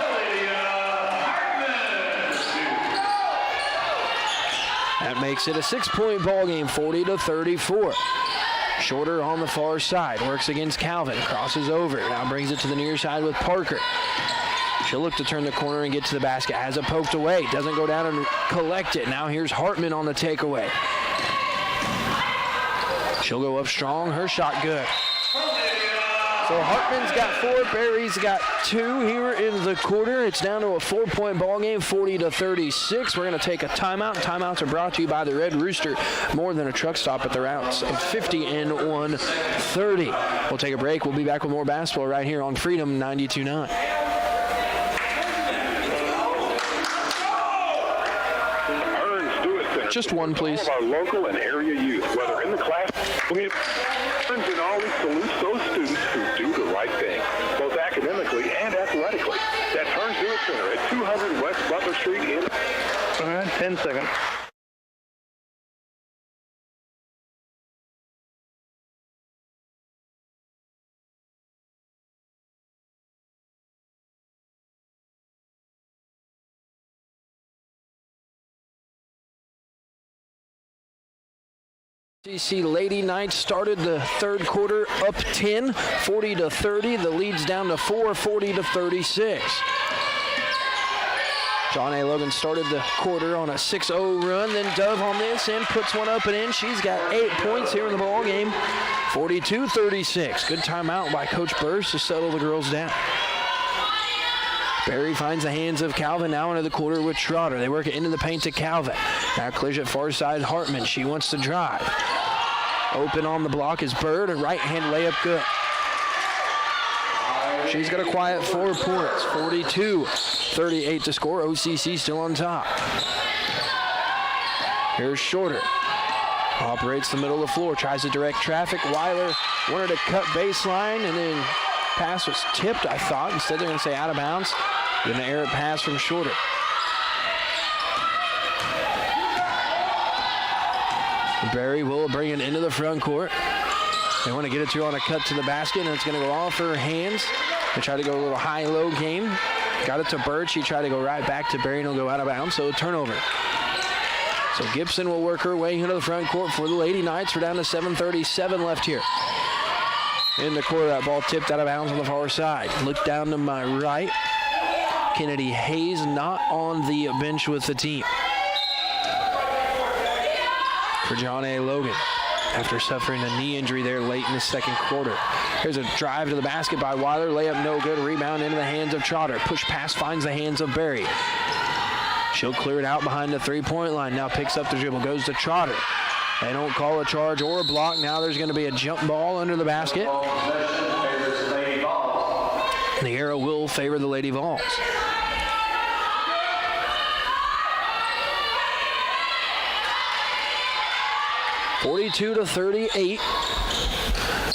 That makes it a 6-point ball game, 40-34. Shorter on the far side, works against Calvin, crosses over, now brings it to the near side with Parker. She'll look to turn the corner and get to the basket. Has it poked away. Doesn't go down and collect it. Now here's Hartman on the takeaway. She'll go up strong. Her shot good. So Hartman's got 4. Berry's got 2 here in the quarter. It's down to a 4-point ball game, 40-36. We're going to take a timeout. Timeouts are brought to you by the Red Rooster. More than a truck stop at the routes of 50 and 130. We'll take a break. We'll be back with more basketball right here on Freedom 92.9. Just one, please. All of our local and area youth, whether in the class, and always salutes those students who do the right thing, both academically and athletically. That's Hearns Do It Center at 200 West Butler Street in... All right, 10 seconds. OCC Lady Knights started the third quarter up 10, 40-30. The lead's down to 4, 40-36. John A. Logan started the quarter on a 6-0 run. Then Dove on this end puts one up and in. She's got 8 points here in the ball game. 42-36. Good timeout by Coach Burrs to settle the girls down. Berry finds the hands of Calvin now into the quarter with Trotter. They work it into the paint to Calvin. Now clears it far side Hartman. She wants to drive. Open on the block is Bird. A right-hand layup good. She's got a quiet 4 points. 42-38 to score. OCC still on top. Here's Shorter. Operates the middle of the floor. Tries to direct traffic. Weiler wanted to cut baseline and then pass was tipped, I thought. Instead, they're going to say out of bounds. Then an errant pass from Shorter. Berry will bring it into the front court. They want to get it to her on a cut to the basket, and it's going to go off her hands. They try to go a little high-low game. Got it to Bird. She tried to go right back to Berry, and it'll go out of bounds, so a turnover. So Gibson will work her way into the front court for the Lady Knights. We're down to 7:37 left here. In the quarter, that ball tipped out of bounds on the far side. Look down to my right. Kennedy Hayes not on the bench with the team. For John A. Logan, after suffering a knee injury there late in the second quarter. Here's a drive to the basket by Weiler. Layup no good. Rebound into the hands of Trotter. Push pass finds the hands of Berry. She'll clear it out behind the three-point line. Now picks up the dribble. Goes to Trotter. They don't call a charge or a block. Now there's going to be a jump ball under the basket. And the arrow will favor the Lady Vols. (42-38).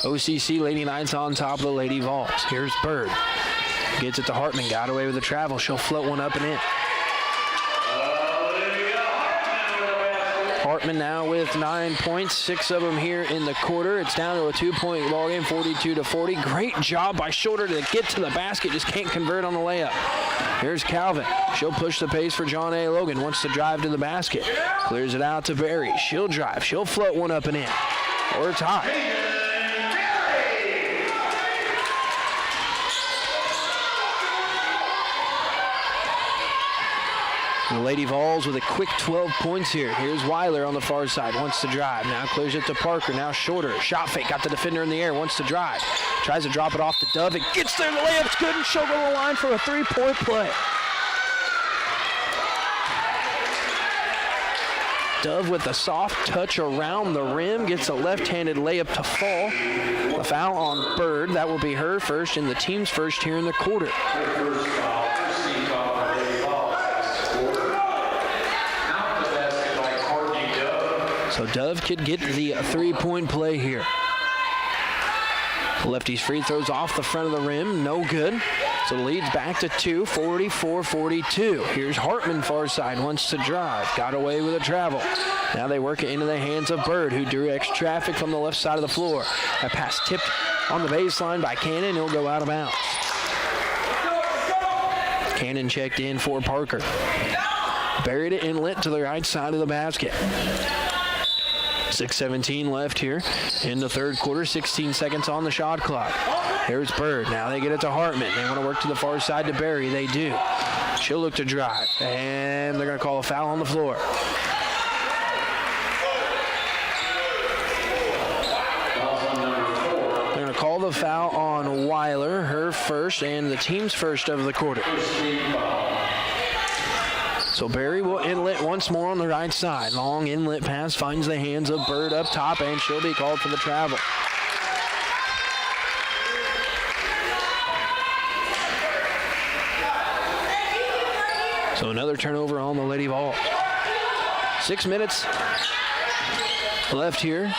OCC Lady Knights on top of the Lady Vols. Here's Bird. Gets it to Hartman. Got away with the travel. She'll float one up and in. Hartman now with 9 points, 6 of them here in the quarter. It's down to a 2-point ball game, 42-40. Great job by Shorter to get to the basket, just can't convert on the layup. Here's Calvin. She'll push the pace for John A. Logan. Wants to drive to the basket. Clears it out to Berry. She'll drive. She'll float one up and in. Or tie. The Lady Vols with a quick 12 points here. Here's Weiler on the far side, wants to drive. Now clears it to Parker, now shorter. Shot fake, got the defender in the air, wants to drive. Tries to drop it off to Dove. It gets there, the layup's good, and she'll go to the line for a 3-point play. Dove with a soft touch around the rim, gets a left-handed layup to fall. The foul on Bird, that will be her first and the team's first here in the quarter. So Dove could get the 3-point play here. Lefty's free throws off the front of the rim, no good. So the lead's back to 2, 44-42. Here's Hartman far side, wants to drive. Got away with a travel. Now they work it into the hands of Bird, who directs traffic from the left side of the floor. That pass tipped on the baseline by Cannon. He'll go out of bounds. Cannon checked in for Parker. Buried it inlet to the right side of the basket. 6:17 left here in the third quarter. 16 seconds on the shot clock. There's Bird. Now they get it to Hartman. They want to work to the far side to Berry. They do. She'll look to drive. And they're going to call a foul on the floor. They're going to call the foul on Weiler, her first and the team's first of the quarter. So Berry will inlet once more on the right side. Long inlet pass finds the hands of Bird up top, and she'll be called for the travel. So another turnover on the Lady Vols. 6 minutes left here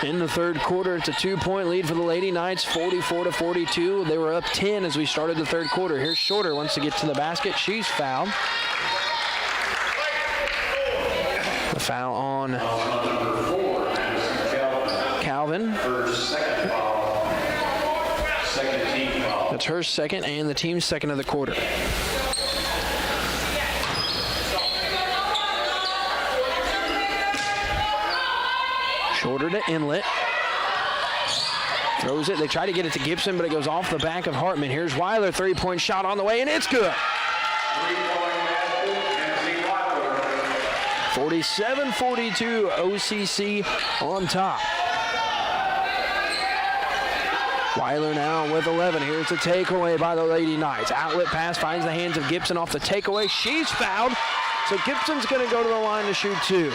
in the third quarter. It's a 2-point lead for the Lady Knights, 44-42. They were up 10 as we started the third quarter. Here's Shorter, wants to get to the basket. She's fouled. The foul on Calvin. That's her second and the team's second of the quarter. Shorter to inlet. Throws it. They try to get it to Gibson, but it goes off the back of Hartman. Here's Weiler, 3-point shot on the way, and it's good. 47-42, OCC on top. Weiler now with 11. Here's a takeaway by the Lady Knights. Outlet pass finds the hands of Gibson off the takeaway. She's fouled, so Gibson's going to go to the line to shoot 2.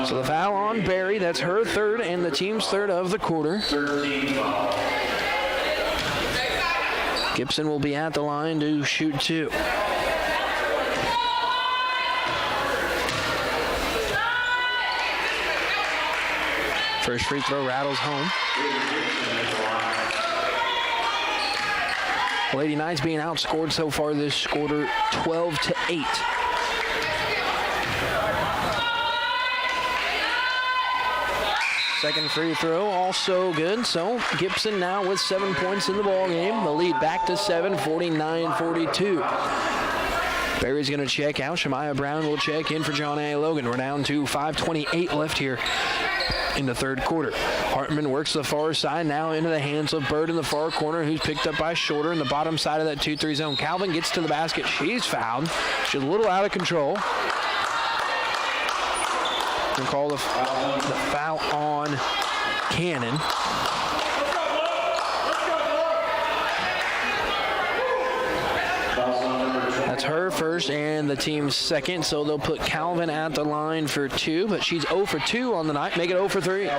So the foul on Berry, that's her third and the team's third of the quarter. Gibson will be at the line to shoot 2. First free throw rattles home. Lady Knights being outscored so far this quarter, 12-8. Second free throw also good. So Gibson now with 7 points in the ball game. The lead back to 7, 49-42. Berry's going to check out. Shemaya Brown will check in for John A. Logan. We're down to 5:28 left here in the third quarter. Hartman works the far side, now into the hands of Bird in the far corner, who's picked up by Shorter in the bottom side of that 2-3 zone. Calvin gets to the basket. She's fouled. She's a little out of control. We'll call the foul on Cannon. That's her first and the team's second, so they'll put Calvin at the line for 2, but she's 0 for 2 on the night. Make it 0 for 3.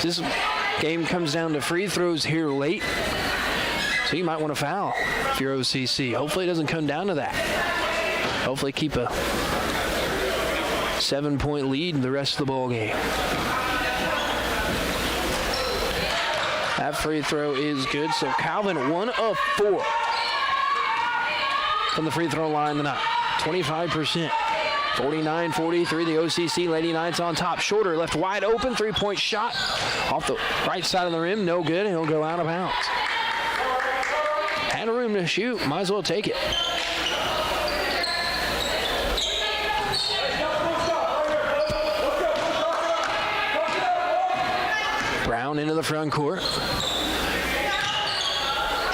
This game comes down to free throws here late, so you might want to foul if you're OCC. Hopefully it doesn't come down to that. Hopefully keep a 7-point lead in the rest of the ball game. That free throw is good, so Calvin 1 of 4 from the free throw line tonight. 25%. 49-43, the OCC Lady Knights on top. Shorter left wide open, 3-point shot off the right side of the rim, no good, and he'll go out of bounds. Had a room to shoot, might as well take it. Brown into the front court.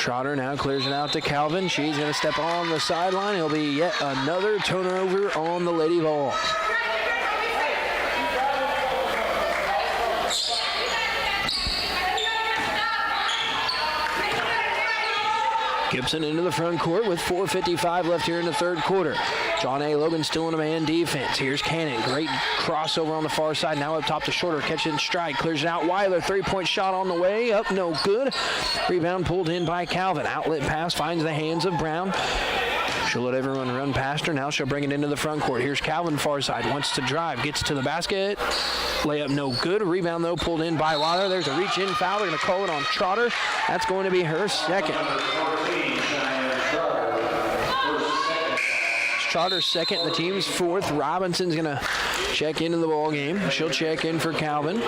Trotter now clears it out to Calvin. She's going to step on the sideline. It'll be yet another turnover on the Lady Vols. Gibson into the front court with 4:55 left here in the third quarter. John A. Logan still in a man defense. Here's Cannon. Great crossover on the far side. Now up top to Shorter. Catch it in stride. Clears it out. Weiler. Three-point shot on the way. Up. No good. Rebound pulled in by Calvin. Outlet pass finds the hands of Brown. She'll let everyone run past her. Now she'll bring it into the front court. Here's Calvin far side. Wants to drive. Gets to the basket. Layup no good. Rebound though pulled in by Weiler. There's a reach in foul. They're going to call it on Trotter. That's going to be her second. Trotter's second, the team's fourth. Robinson's going to check into the ball game. She'll check in for Calvin.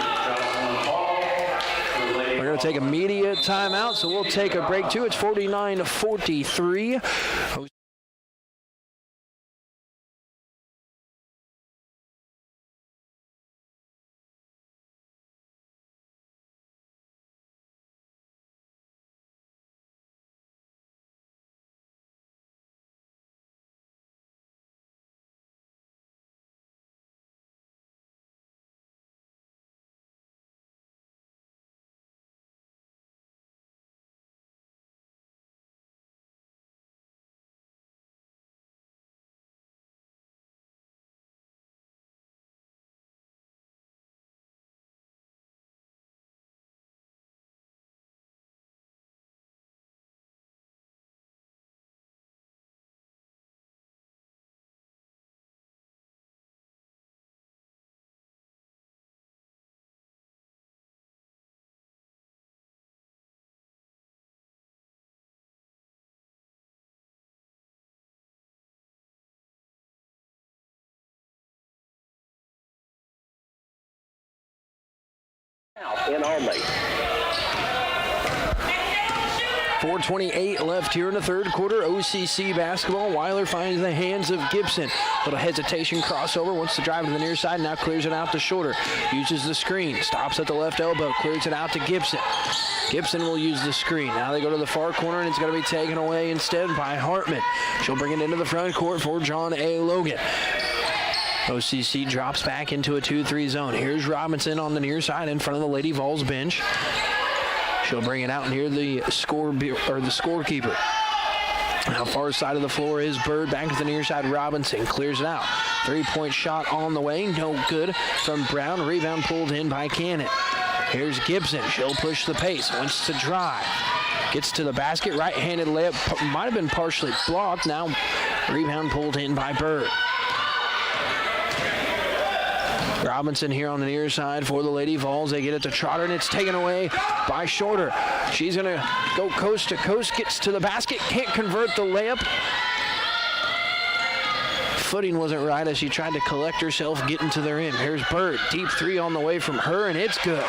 We're going to take immediate timeout, so we'll take a break too. It's 49-43. In only. 4:28 left here in the third quarter. OCC basketball. Weiler finds the hands of Gibson. Little hesitation crossover. Wants to drive to the near side. Now clears it out to Shorter. Uses the screen. Stops at the left elbow. Clears it out to Gibson. Gibson will use the screen. Now they go to the far corner, and it's going to be taken away instead by Hartman. She'll bring it into the front court for John A. Logan. OCC drops back into a 2-3 zone. Here's Robinson on the near side in front of the Lady Vols bench. She'll bring it out near the scorekeeper. Now far side of the floor is Bird. Back to the near side. Robinson clears it out. Three-point shot on the way. No good from Brown. Rebound pulled in by Cannon. Here's Gibson. She'll push the pace. Wants to drive. Gets to the basket. Right-handed layup. Might have been partially blocked. Now rebound pulled in by Bird. Robinson here on the near side for the Lady Vols. They get it to Trotter, and it's taken away by Shorter. She's going to go coast to coast, gets to the basket, can't convert the layup. Footing wasn't right as she tried to collect herself getting to the rim. Here's Bird, deep three on the way from her, and it's good.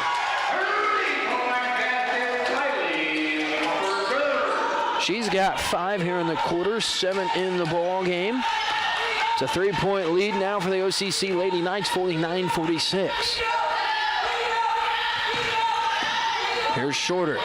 She's got 5 here in the quarter, 7 in the ball game. It's a 3-point lead now for the OCC Lady Knights, 49-46. Here's Shorter.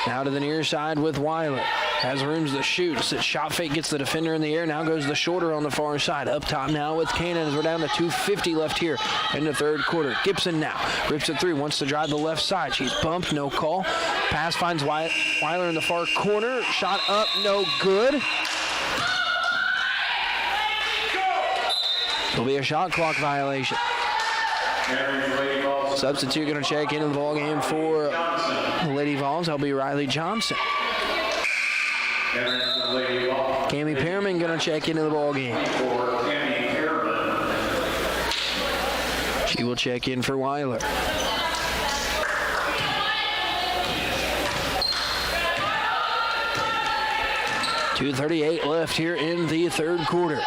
Now to the near side with Weiler. Has rooms to shoot. Shot fake gets the defender in the air. Now goes the Shorter on the far side. Up top now with Cannon as we're down to 2:50 left here in the third quarter. Gibson now rips it through. Wants to drive the left side. She's bumped. No call. Pass finds Weiler in the far corner. Shot up. No good. It'll be a shot clock violation. Substitute going to check into the ball game for the Lady Vols. That'll be Riley Johnson. Cammie Pearman going to check into the ball game. She will check in for Weiler. .238 left here in the third quarter.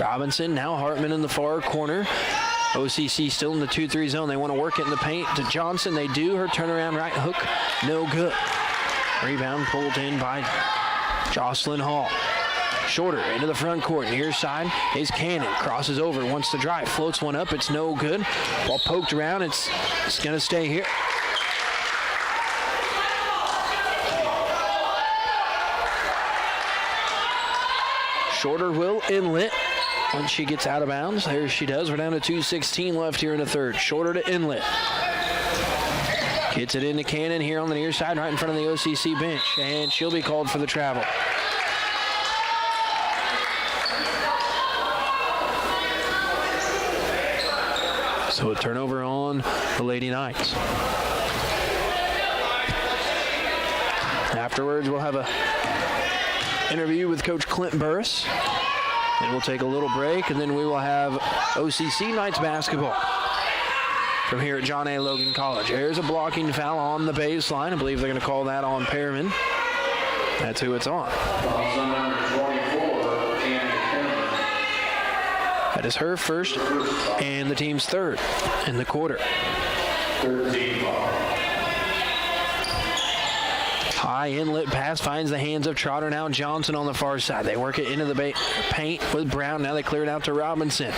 Robinson, now Hartman in the far corner. OCC still in the 2-3 zone. They want to work it in the paint to Johnson. They do. Her turnaround right hook, no good. Rebound pulled in by Jocelyn Hall. Shorter into the front court. Near side is Cannon. Crosses over, wants to drive. Floats one up. It's no good. Ball poked around. It's going to stay here. Shorter will inlet once she gets out of bounds. There she does. We're down to 2:16 left here in the third. Shorter to inlet. Gets it into Cannon here on the near side, right in front of the OCC bench, and she'll be called for the travel. So a turnover on the Lady Knights. Afterwards, we'll have a interview with Coach Clint Burris. And we'll take a little break, and then we will have OCC Knights basketball from here at John A. Logan College. There's a blocking foul on the baseline. I believe they're going to call that on Perriman. That's who it's on. That is her first and the team's third in the quarter. 13 ball. High inlet pass finds the hands of Trotter. Now Johnson on the far side. They work it into the paint with Brown. Now they clear it out to Robinson.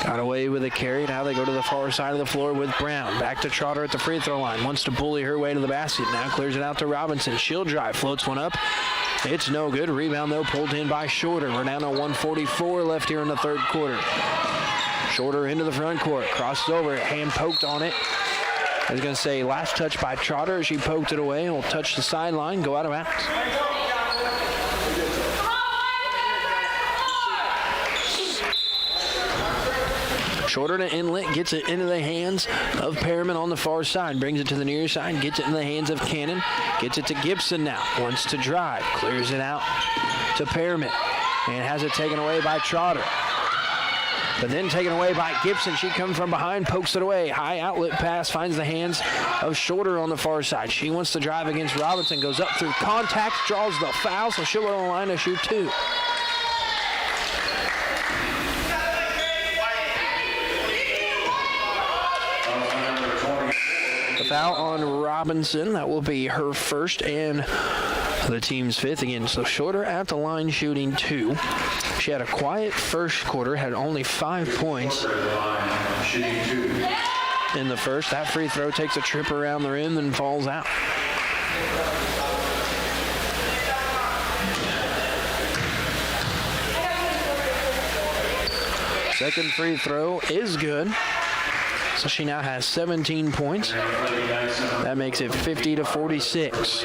Got away with a carry. Now they go to the far side of the floor with Brown. Back to Trotter at the free throw line. Wants to bully her way to the basket. Now clears it out to Robinson. She'll drive. Floats one up. It's no good. Rebound, though, pulled in by Shorter. We're down to 1:44 left here in the third quarter. Shorter into the front court. Crosses over. Hand poked on it. I was going to say last touch by Trotter. She poked it away and will touch the sideline, go out of bounds. Shorter to inlet, gets it into the hands of Perriman on the far side. Brings it to the near side, gets it in the hands of Cannon. Gets it to Gibson now. Wants to drive, clears it out to Perriman. And has it taken away by Trotter. But then taken away by Gibson. She comes from behind, pokes it away. High outlet pass finds the hands of Shorter on the far side. She wants to drive against Robinson. Goes up through contact, draws the foul, so she'll go on the line to shoot two. The foul on Robinson. That will be her first and the team's fifth again. So Shorter at the line shooting two. She had a quiet first quarter, had only 5 points in the first. That free throw takes a trip around the rim and falls out. Second free throw is good. So she now has 17 points. That makes it 50-46.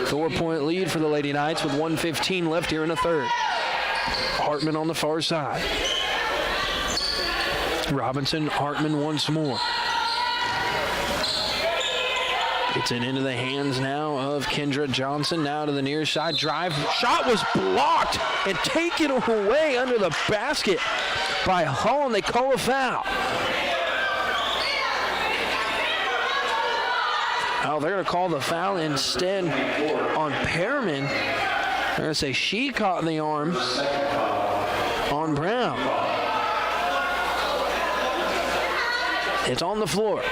4-point lead for the Lady Knights with 1:15 left here in the third. Hartman on the far side. Robinson, Hartman once more. Gets it into the hands now of Kendra Johnson. Now to the near side. Drive. Shot was blocked and taken away under the basket by Hall, and they call a foul. Oh, they're going to call the foul instead on Perriman. They're going to say she caught the arm on Brown. It's on the floor.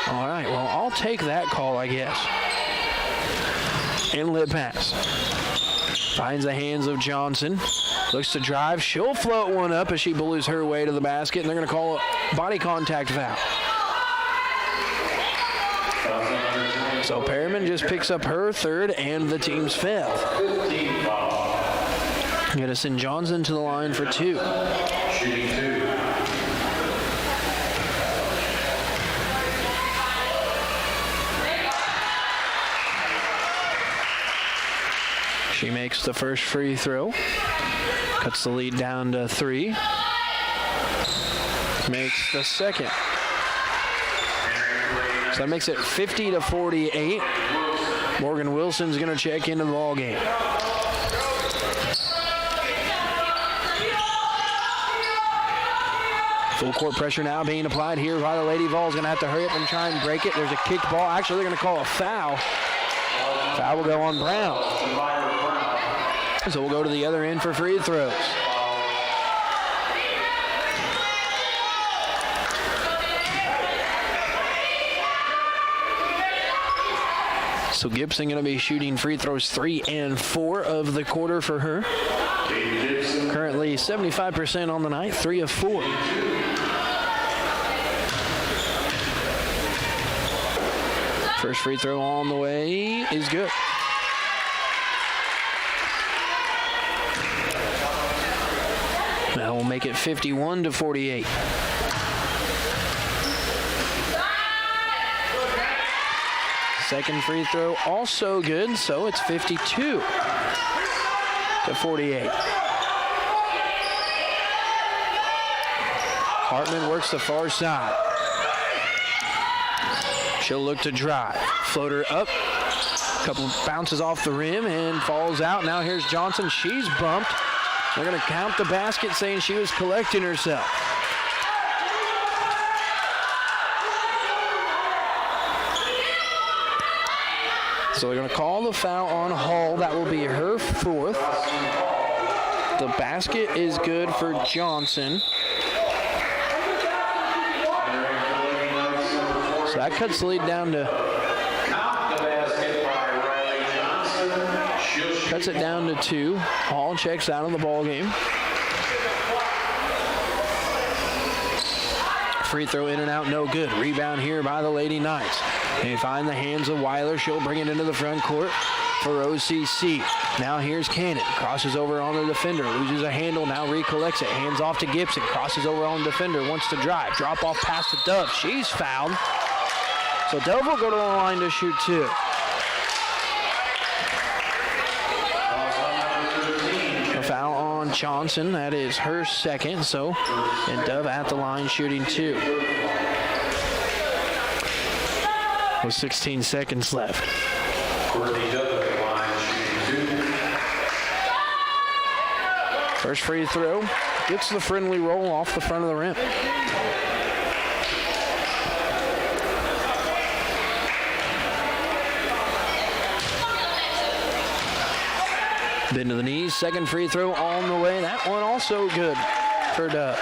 All right, well, I'll take that call, I guess. Inlet pass. Finds the hands of Johnson. Looks to drive. She'll float one up as she bullies her way to the basket, and they're going to call a body contact foul. So Perriman just picks up her third and the team's fifth. Going to send Johnson to the line for two. Shooting two. She makes the first free throw. Cuts the lead down to 3. Makes the second. So that makes it 50-48. Morgan Wilson's going to check into the ball game. Full court pressure now being applied here by the Lady Vols. Going to have to hurry up and try and break it. There's a kicked ball. Actually, they're going to call a foul. Foul will go on Brown. So we'll go to the other end for free throws. So Gibson going to be shooting free throws 3 and 4 of the quarter for her. Currently 75% on the night, 3 of 4. First free throw on the way is good. That will make it 51-48. Second free throw also good, so it's 52-48. Hartman works the far side. She'll look to drive. Floater up. Couple bounces off the rim and falls out. Now here's Johnson. She's bumped. They're going to count the basket, saying she was collecting herself. So they're going to call the foul on Hall. That will be her fourth. The basket is good for Johnson. So that cuts the lead down to, cuts it down to 2. Hall checks out of the ball game. Free throw in and out, no good. Rebound here by the Lady Knights. They find the hands of Weiler. She'll bring it into the front court for OCC. Now here's Cannon. Crosses over on the defender. Loses a handle. Now recollects it. Hands off to Gibson. Crosses over on the defender. Wants to drive. Drop off pass to Dove. She's fouled. So Dove will go to the line to shoot 2. A foul on Johnson. That is her second. So, and Dove at the line shooting 2. With 16 seconds left. First free throw. Gets the friendly roll off the front of the rim. Bend to the knees. Second free throw on the way. That one also good for Dove.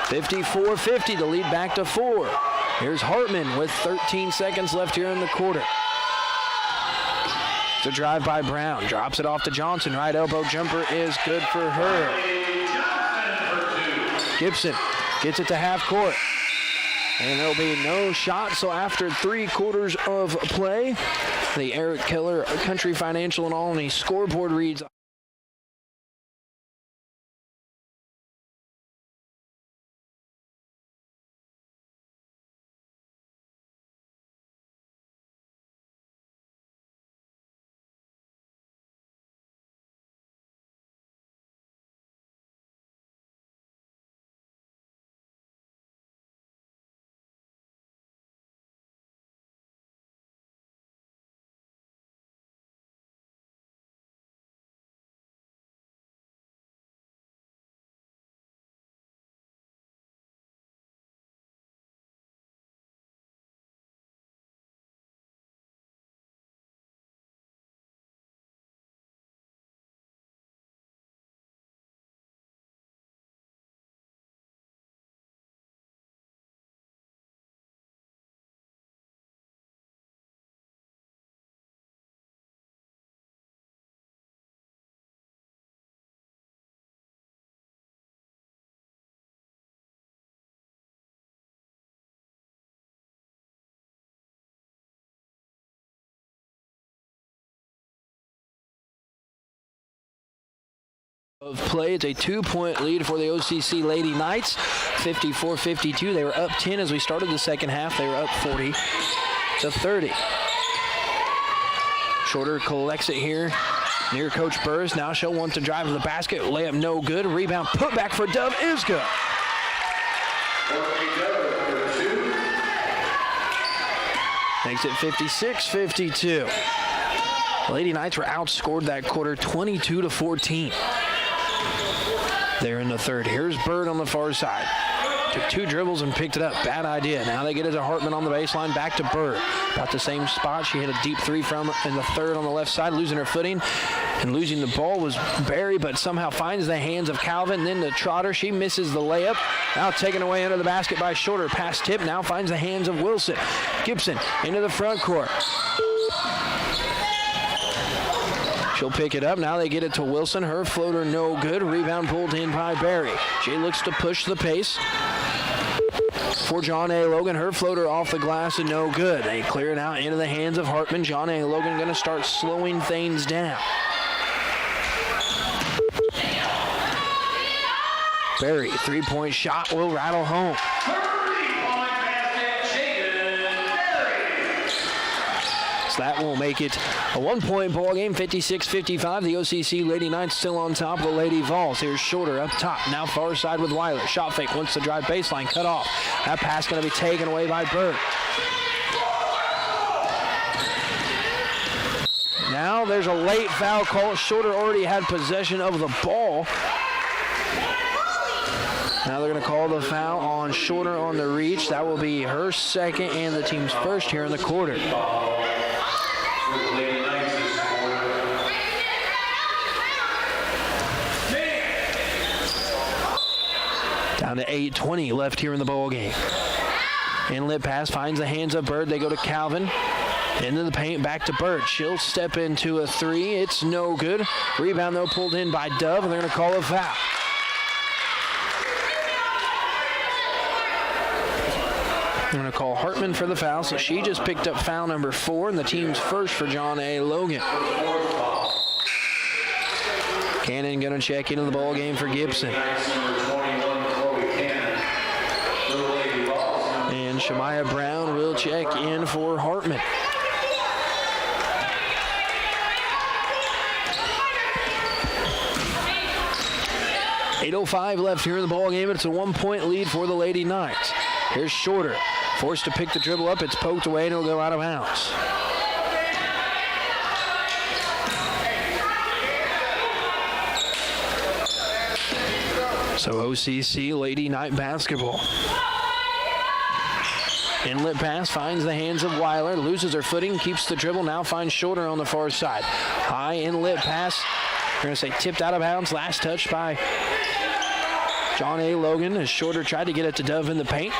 54-50. The lead back to 4. Here's Hartman with 13 seconds left here in the quarter. It's a drive by Brown. Drops it off to Johnson. Right elbow jumper is good for her. Gibson gets it to half court. And there'll be no shot. So after 3 quarters of play, the Eric Keller Country Financial and Alney scoreboard reads of play. It's a 2-point lead for the OCC Lady Knights. 54-52. They were up 10 as we started the second half. They were up 40-30. Shorter collects it here near Coach Burris. Now she'll want to drive to the basket. Layup no good. Rebound put back for Dove is good. Makes it 56-52. Lady Knights were outscored that quarter 22-14. They're in the third. Here's Bird on the far side. Took 2 dribbles and picked it up. Bad idea. Now they get it to Hartman on the baseline. Back to Bird. About the same spot. She hit a deep 3 from in the third on the left side. Losing her footing. And losing the ball was Barry, but somehow finds the hands of Calvin. Then to Trotter. She misses the layup. Now taken away under the basket by Shorter. Pass tip. Now finds the hands of Wilson. Gibson into the front court. She'll pick it up. Now they get it to Wilson. Her floater no good. Rebound pulled in by Barry. She looks to push the pace for John A. Logan. Her floater off the glass and no good. They clear it out into the hands of Hartman. John A. Logan going to start slowing things down. Berry, three-point shot will rattle home. 30-point basket, Jaden Berry. So that will make it a one-point ball game, 56-55. The OCC Lady Knights still on top of the Lady Vols. Here's Shorter up top, now far side with Weiler. Shot fake, wants to drive baseline, cut off. That pass going to be taken away by Bird. Now there's a late foul call. Shorter already had possession of the ball. Now they're going to call the foul on Shorter on the reach. That will be her second and the team's first here in the quarter. Down to 8:20 left here in the ball game. Inlet pass finds the hands of Bird. They go to Calvin. Into the paint, back to Bird. She'll step into a three. It's no good. Rebound, though, pulled in by Dove, and they're going to call a foul. They're going to call Hartman for the foul, so she just picked up foul number 4, and the team's first for John A. Logan. Cannon going to check into the ball game for Gibson. And Shemaya Brown will check in for Hartman. 8:05 left here in the ball game. It's a one-point lead for the Lady Knights. Here's Shorter, forced to pick the dribble up. It's poked away and it'll go out of bounds. So OCC Lady Knight basketball. Inlet pass finds the hands of Weiler, loses her footing, keeps the dribble, now finds Shorter on the far side. High inlet pass, we're going to say tipped out of bounds, last touch by John A. Logan as Shorter tried to get it to Dove in the paint.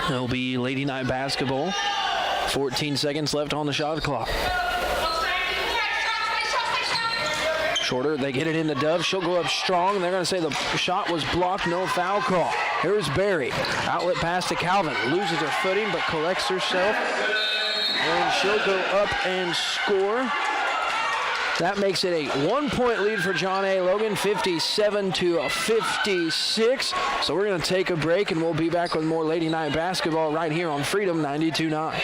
It'll be Lady Knight basketball. 14 seconds left on the shot clock. Shorter, they get it into Dove. She'll go up strong. They're going to say the shot was blocked, no foul call. Here's Berry. Outlet pass to Calvin. Loses her footing, but collects herself. And she'll go up and score. That makes it a one-point lead for John A. Logan, 57-56. So we're going to take a break, and we'll be back with more Lady Knight basketball right here on Freedom 92.9.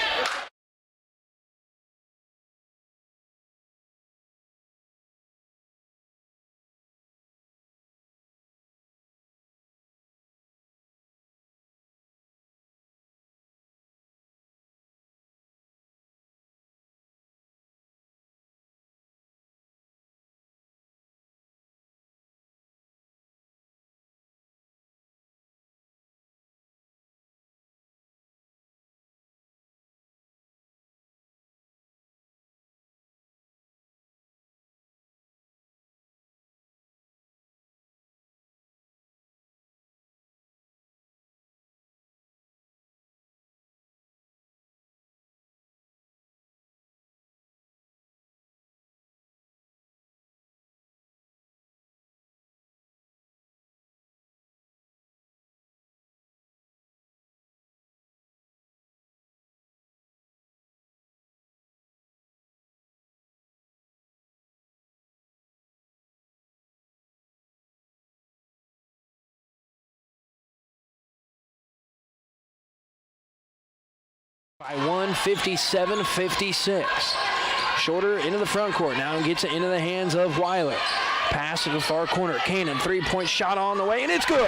By 57-56. Shorter into the front court. Now gets it into the hands of Weiler. Pass to the far corner. Cannon, three-point shot on the way, and it's good.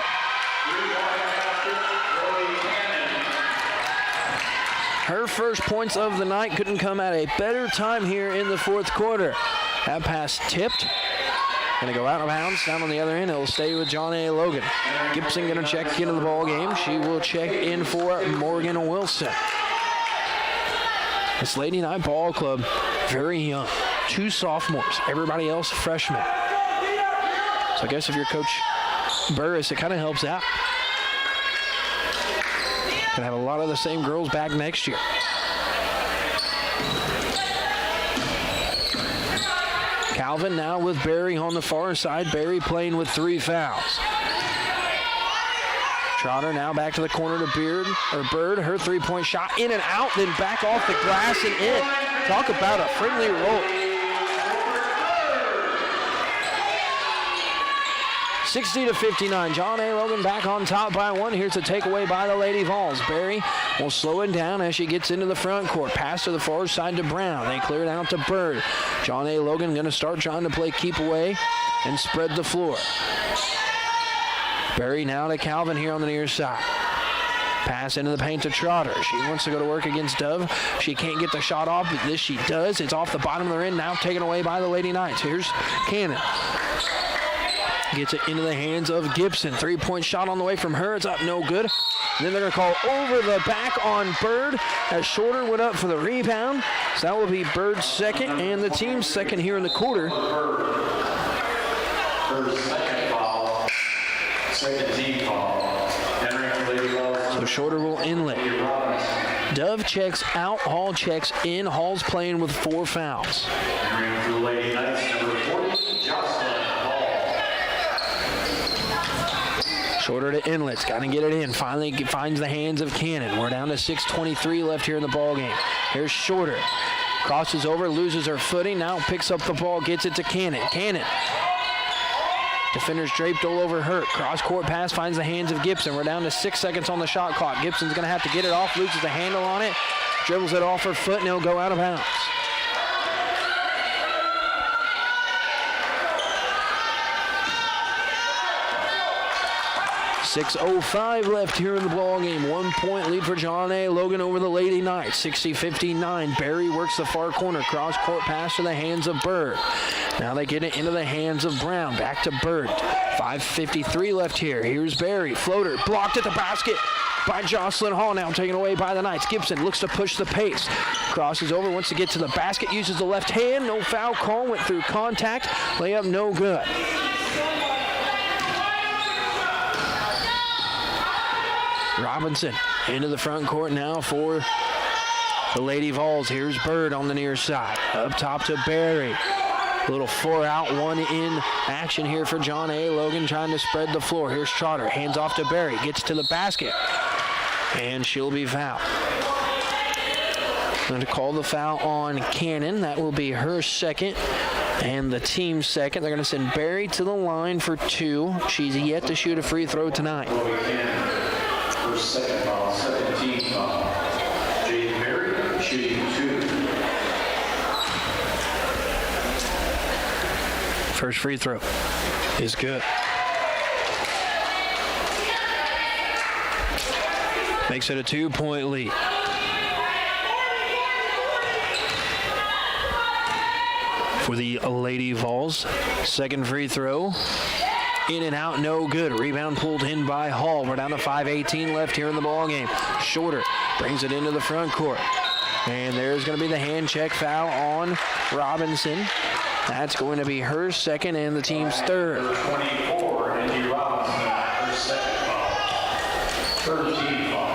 Her first points of the night couldn't come at a better time here in the fourth quarter. That pass tipped. Going to go out of bounds. Down on the other end, it'll stay with John A. Logan. Gibson going to check into the ball game. She will check in for Morgan Wilson. This Lady Knight ball club, very young. 2 sophomores, everybody else freshmen. So I guess if you're Coach Burris, it kind of helps out. Gonna have a lot of the same girls back next year. Calvin now with Berry on the far side. Berry playing with 3 fouls. Trotter now back to the corner to Bird. Her three-point shot in and out, then back off the glass and in. Talk about a friendly roll. 60-59. John A. Logan back on top by one. Here's a takeaway by the Lady Vols. Berry will slow it down as she gets into the front court. Pass to the far side to Brown. They clear it out to Bird. John A. Logan going to start trying to play keep away and spread the floor. Berry now to Calvin here on the near side. Pass into the paint to Trotter. She wants to go to work against Dove. She can't get the shot off, but this she does. It's off the bottom of the rim, now taken away by the Lady Knights. Here's Cannon. Gets it into the hands of Gibson. Three-point shot on the way from her. It's up, no good. And then they're going to call over the back on Bird as Shorter went up for the rebound. So that will be Bird's second and the team's second here in the quarter. Bird's second foul. Second team foul. So Shorter will inlet. Dove checks out, Hall checks in. Hall's playing with 4 fouls. Entering for the Lady Knights, number 40, Jocelyn Hall. Shorter to inlets, got to get it in. Finally finds the hands of Cannon. We're down to 6:23 left here in the ball game. Here's Shorter. Crosses over, loses her footing. Now picks up the ball, gets it to Cannon. Cannon. Defenders draped all over her. Cross-court pass finds the hands of Gibson. We're down to 6 seconds on the shot clock. Gibson's going to have to get it off, loses the handle on it, dribbles it off her foot, and it'll go out of bounds. .6:05 left here in the ball game. 1 point lead for John A. Logan over the Lady Knights. 60-59. Berry works the far corner. Cross-court pass to the hands of Bird. Now they get it into the hands of Brown. Back to Bird. 5:53 left here. Here's Berry. Floater blocked at the basket by Jocelyn Hall. Now taken away by the Knights. Gibson looks to push the pace. Crosses over, wants to get to the basket. Uses the left hand. No foul call. Went through contact. Layup no good. Robinson into the front court now for the Lady Vols. Here's Bird on the near side. Up top to Berry. A little 4-out, 1-in action here for John A. Logan trying to spread the floor. Here's Trotter. Hands off to Berry. Gets to the basket. And she'll be fouled. Going to call the foul on Cannon. That will be her second and the team's second. They're going to send Berry to the line for 2. She's yet to shoot a free throw tonight. First second foul, second team foul. Jade Berry shooting 2. First free throw is good. Makes it a 2-point lead. For the Lady Vols. Second free throw. In and out, no good. Rebound pulled in by Hall. We're down to 5:18 left here in the ball game. Shorter brings it into the front court. And there's going to be the hand check foul on Robinson. That's going to be her second and the team's third. Number 24, Angie Robinson, her second foul. Third team foul.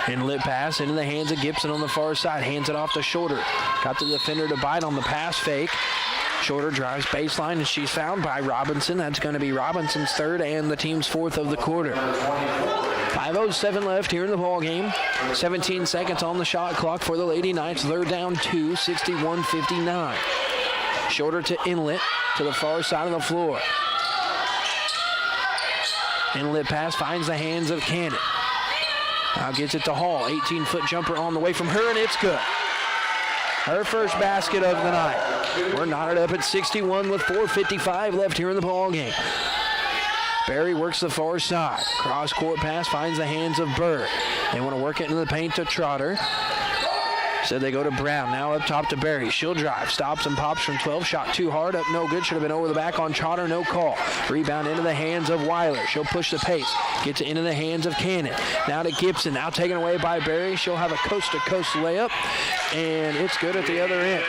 Inlet pass into the hands of Gibson on the far side. Hands it off to Shorter. Got the defender to bite on the pass fake. Shorter drives baseline, and she's fouled by Robinson. That's going to be Robinson's third and the team's fourth of the quarter. 5:07 left here in the ball game. 17 seconds on the shot clock for the Lady Knights. They're down 2, 61-59. Shorter to inlet to the far side of the floor. Inlet pass finds the hands of Cannon. Now gets it to Hall. 18-foot jumper on the way from her, and it's good. Her first basket of the night. We're knotted up at 61 with 4:55 left here in the ball game. Berry works the far side. Cross-court pass finds the hands of Bird. They want to work it into the paint to Trotter. So they go to Brown. Now up top to Berry. She'll drive. Stops and pops from 12. Shot too hard. Up no good. Should have been over the back on Trotter. No call. Rebound into the hands of Weiler. She'll push the pace. Gets it into the hands of Cannon. Now to Gibson. Now taken away by Berry. She'll have a coast-to-coast layup. And it's good at the other end.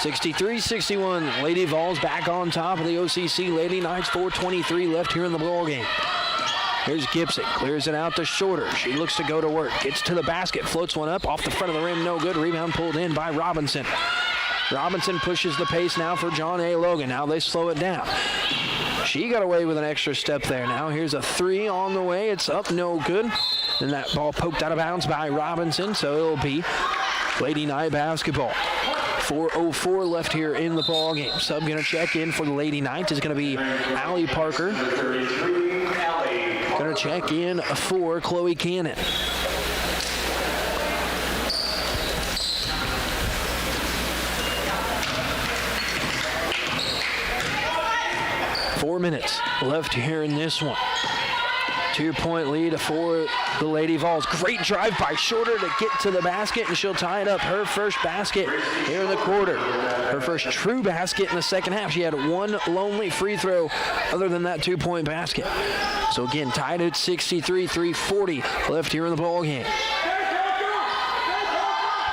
63-61. Lady Vols back on top of the OCC Lady Knights. 4:23 left here in the ball game. Here's Gibson. Clears it out to Shorter. She looks to go to work. Gets to the basket. Floats one up. Off the front of the rim. No good. Rebound pulled in by Robinson. Robinson pushes the pace now for John A. Logan. Now they slow it down. She got away with an extra step there. Now here's a 3 on the way. It's up. No good. And that ball poked out of bounds by Robinson. So it'll be Lady Knight basketball. 4:04 left here in the ball game. Sub going to check in for the Lady Knights is going to be Allie Parker. Going to check in for Chloe Cannon. Four minutes left here in this one. 2-point lead for the Lady Vols. Great drive by Shorter to get to the basket, and she'll tie it up. Her first basket here in the quarter. Her first true basket in the second half. She had one lonely free throw other than that 2-point basket. So again, tied at 63, 3:40 left here in the ball game.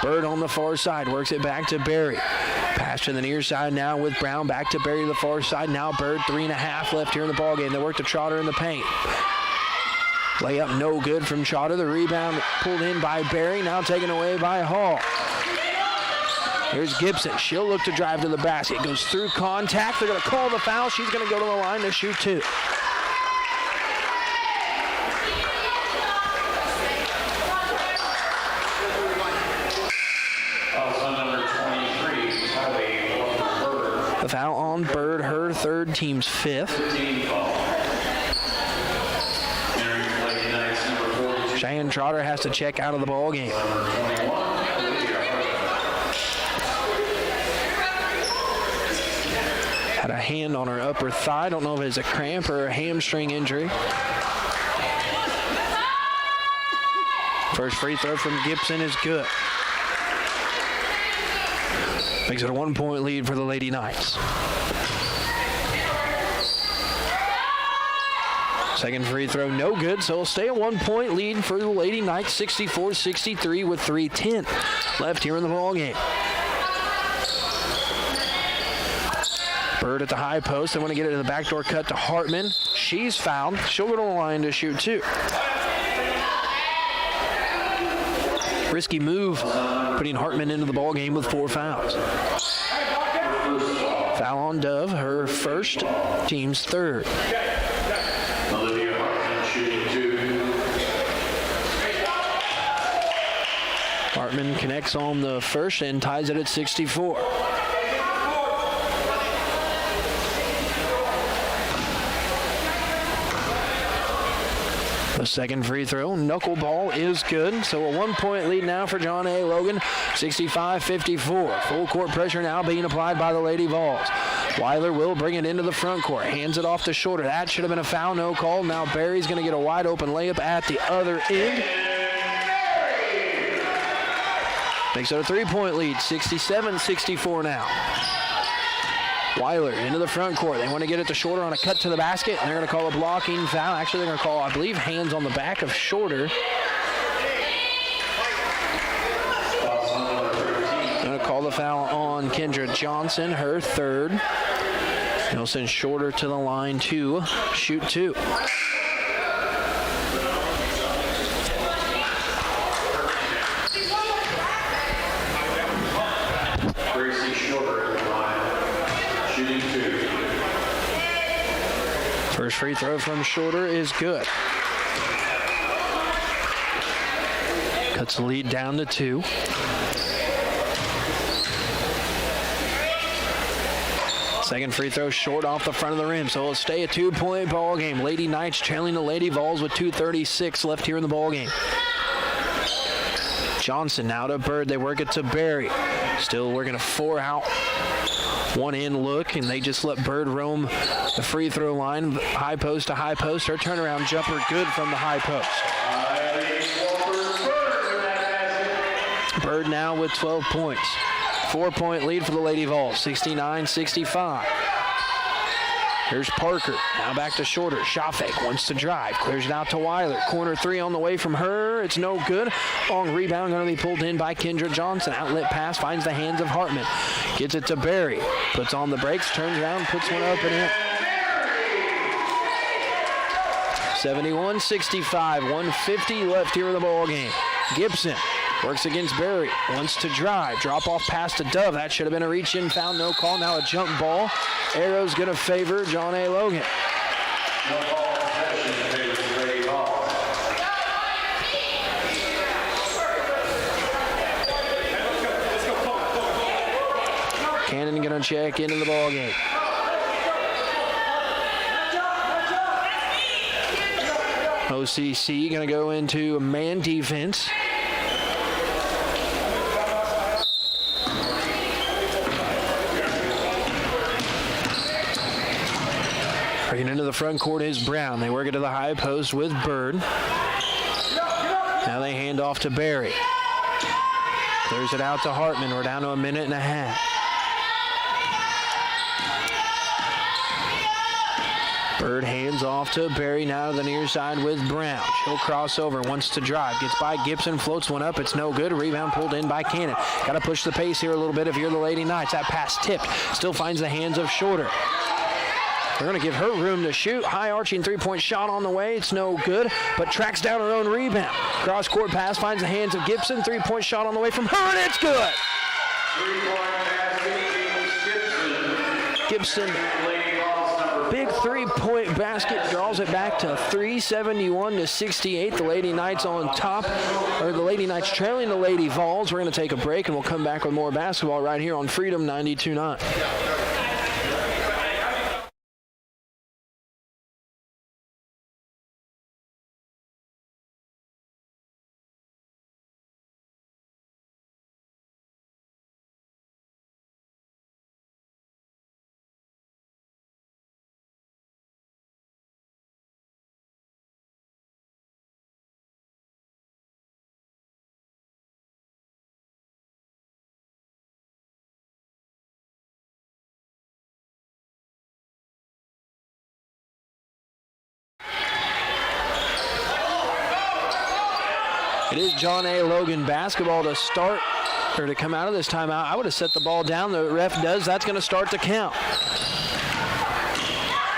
Bird on the far side works it back to Berry. Pass to the near side now with Brown. Back to Berry to the far side. Now Bird, 3.5 left here in the ball game. They work to Trotter in the paint. Layup no good from Trotter. The rebound pulled in by Berry. Now taken away by Hall. Here's Gibson. She'll look to drive to the basket. Goes through contact. They're going to call the foul. She's going to go to the line to shoot two. The foul on Bird, her third, team's fifth. Cheyenne Trotter has to check out of the ball game. Had a hand on her upper thigh. Don't know if it's a cramp or a hamstring injury. First free throw from Gibson is good. Makes it a 1-point lead for the Lady Knights. Second free throw, no good, so it'll stay a 1-point lead for the Lady Knights, 64-63 with 3:10 left here in the ball game. Bird at the high post. They want to get it in the backdoor cut to Hartman. She's fouled. She'll go to the line to shoot two. Risky move, putting Hartman into the ball game with 4 fouls. Foul on Dove, her first, team's third. Hartman connects on the first and ties it at 64. The second free throw, knuckleball, is good. So a 1-point lead now for John A. Logan, 65-54. Full court pressure now being applied by the Lady Vols. Weiler will bring it into the front court. Hands it off to Shorter. That should have been a foul, no call. Now Barry's going to get a wide open layup at the other end. Makes it a 3-point lead, 67-64 now. Weiler into the front court. They want to get it to Shorter on a cut to the basket, and they're going to call a blocking foul. Actually, they're going to call, I believe, hands on the back of Shorter. Going to call the foul on Kendra Johnson, her third. They'll send Shorter to the line to shoot two. First free throw from Shorter is good. Cuts the lead down to 2. Second free throw short off the front of the rim, so it'll stay a 2-point ball game. Lady Knights trailing the Lady Vols with 2:36 left here in the ball game. Johnson now to Bird. They work it to Berry. Still working a 4-out. One-in look, and they just let Bird roam the free throw line, high post to high post. Her turnaround jumper good from the high post. Bird now with 12 points. 4-point lead for the Lady Vols, 69-65. Here's Parker, now back to Shorter. Shot fake, wants to drive, clears it out to Weiler. Corner 3 on the way from her, it's no good. Long rebound going to be pulled in by Kendra Johnson. Outlet pass finds the hands of Hartman. Gets it to Berry, puts on the brakes, turns around, puts one up and in. 71-65, 1:50 left here in the ball game. Gibson works against Berry, wants to drive, drop off pass to Dove. That should have been a reach-in foul, no call. Now a jump ball. Arrow's going to favor John A. Logan. No ball possession favors the Lady Vols. Cannon going to check into the ball game. OCC going to go into man defense. Bringing into the front court is Brown. They work it to the high post with Bird. Now they hand off to Barry. Clears it out to Hartman. We're down to 1.5 minutes. Bird hands off to Barry, now to the near side with Brown. She'll cross over, wants to drive, gets by Gibson, floats one up, it's no good. Rebound pulled in by Cannon. Got to push the pace here a little bit if you're the Lady Knights. That pass tipped, still finds the hands of Shorter. They're going to give her room to shoot. High arching three-point shot on the way. It's no good, but tracks down her own rebound. Cross-court pass finds the hands of Gibson. Three-point shot on the way from her, and it's good. Gibson, big three-point basket, draws it back to 371-68. The Lady Knights on top, or the Lady Knights trailing the Lady Vols. We're going to take a break, and we'll come back with more basketball right here on Freedom 92.9. It is John A. Logan basketball to start, or to come out of this timeout. I would have set the ball down. The ref does. That's going to start the count.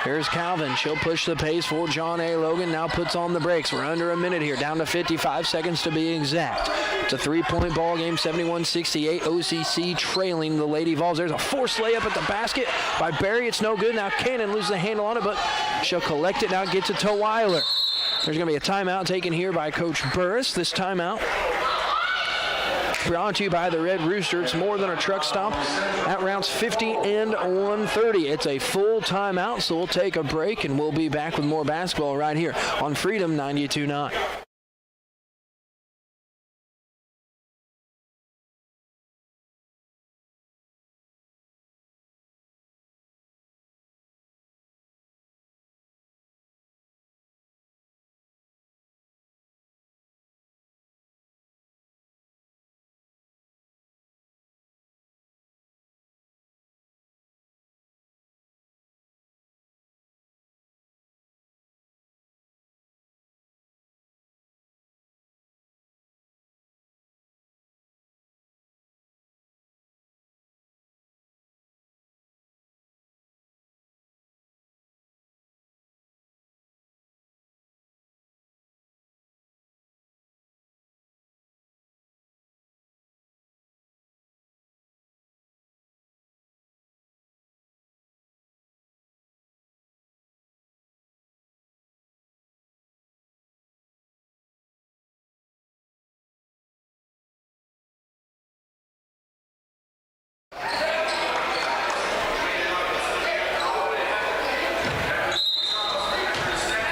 Here's Calvin. She'll push the pace for John A. Logan. Now puts on the brakes. We're under 1 minute here, down to 55 seconds to be exact. It's a three-point ball game, 71-68. OCC trailing the Lady Vols. There's a forced layup at the basket by Barry. It's no good. Now Cannon loses the handle on it, but she'll collect it. Now gets it to Weiler. There's going to be a timeout taken here by Coach Burris. This timeout brought to you by the Red Rooster. It's more than a truck stop. At rounds 50 and 130. It's a full timeout, so we'll take a break, and we'll be back with more basketball right here on Freedom 92.9.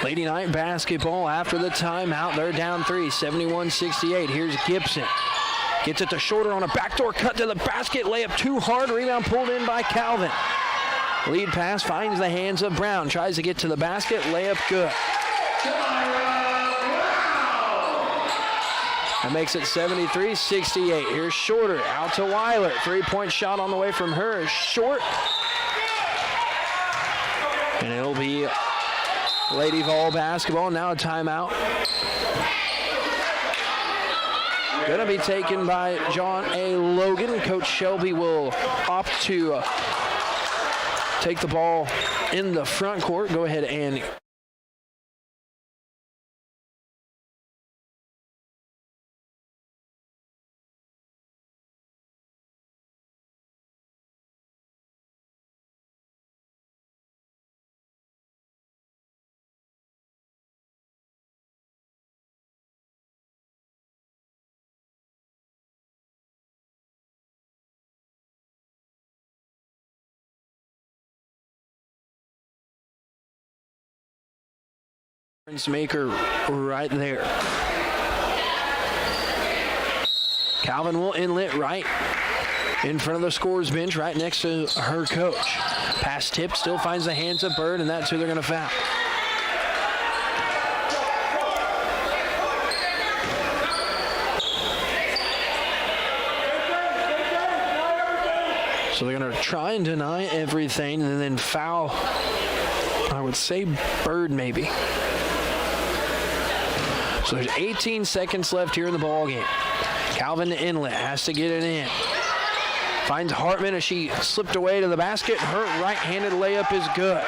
Lady Knight basketball after the timeout. They're down 3, 71-68. Here's Gibson. Gets it to Shorter on a backdoor cut to the basket. Layup too hard. Rebound pulled in by Calvin. Lead pass finds the hands of Brown. Tries to get to the basket. Layup good. That makes it 73-68. Here's Shorter out to Weiler. Three-point shot on the way from her is short. And it'll be Lady Vol basketball. Now a timeout. Going to be taken by John A. Logan. Coach Shelby will opt to take the ball in the front court. Go ahead and Maker right there. Calvin will inlet right in front of the scorer's bench, right next to her coach. Pass tip still finds the hands of Bird, and that's who they're going to foul. So they're going to try and deny everything and then foul, I would say Bird maybe. So there's 18 seconds left here in the ball game. Calvin Inlet has to get it in. Finds Hartman as she slipped away to the basket. Her right-handed layup is good.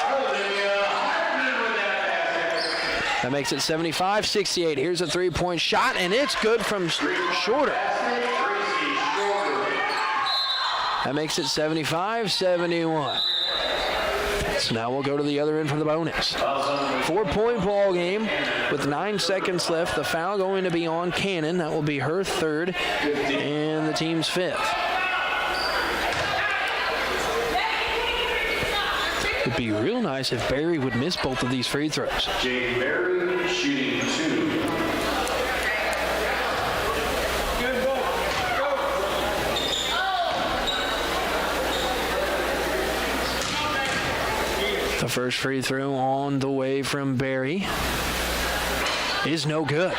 That makes it 75-68. Here's a three-point shot, and it's good from shorter. That makes it 75-71. So now we'll go to the other end for the bonus. 4-point ball game with 9 seconds left. The foul going to be on Cannon. That will be her third and the team's fifth. It'd be real nice if Barry would miss both of these free throws. Jade Berry shooting 2. The first free throw on the way from Barry is no good.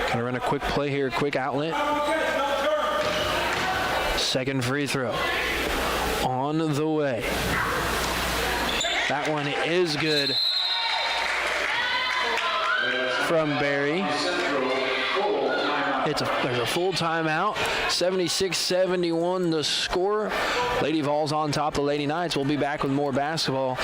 Gonna run a quick play here, quick outlet. Second free throw on the way. That one is good from Barry. There's a full timeout. 76-71 the score. Lady Vols on top. The Lady Knights will be back with more basketball.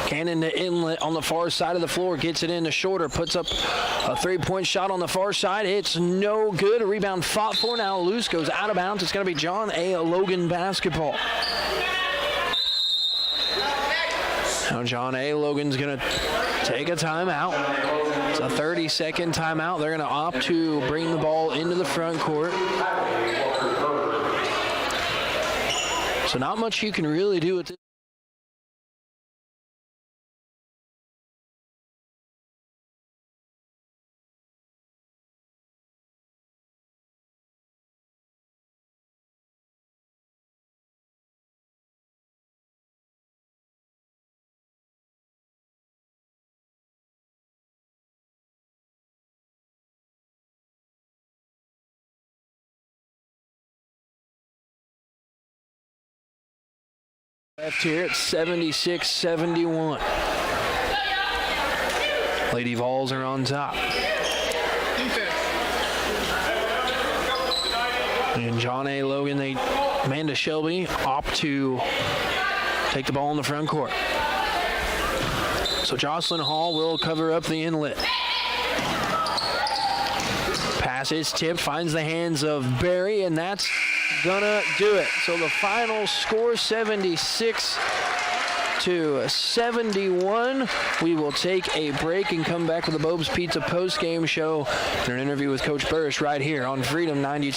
Cannon to Inlet on the far side of the floor, gets it into Shorter, puts up a three-point shot on the far side. It's no good. A rebound fought for, now loose, goes out of bounds. It's going to be John A. Logan basketball. Now John A. Logan's going to take a timeout. It's a 30-second timeout. They're going to opt to bring the ball into the front court. So not much you can really do with this. Left here at 76-71. Lady Vols are on top. And John A. Logan, Amanda Shelby opt to take the ball in the front court. So Jocelyn Hall will cover up the inlet. Pass is tipped, finds the hands of Barry, and that's gonna do it. So the final score, 76-71. We will take a break and come back with the Bob's Pizza post-game show and an interview with Coach Burris right here on Freedom 92.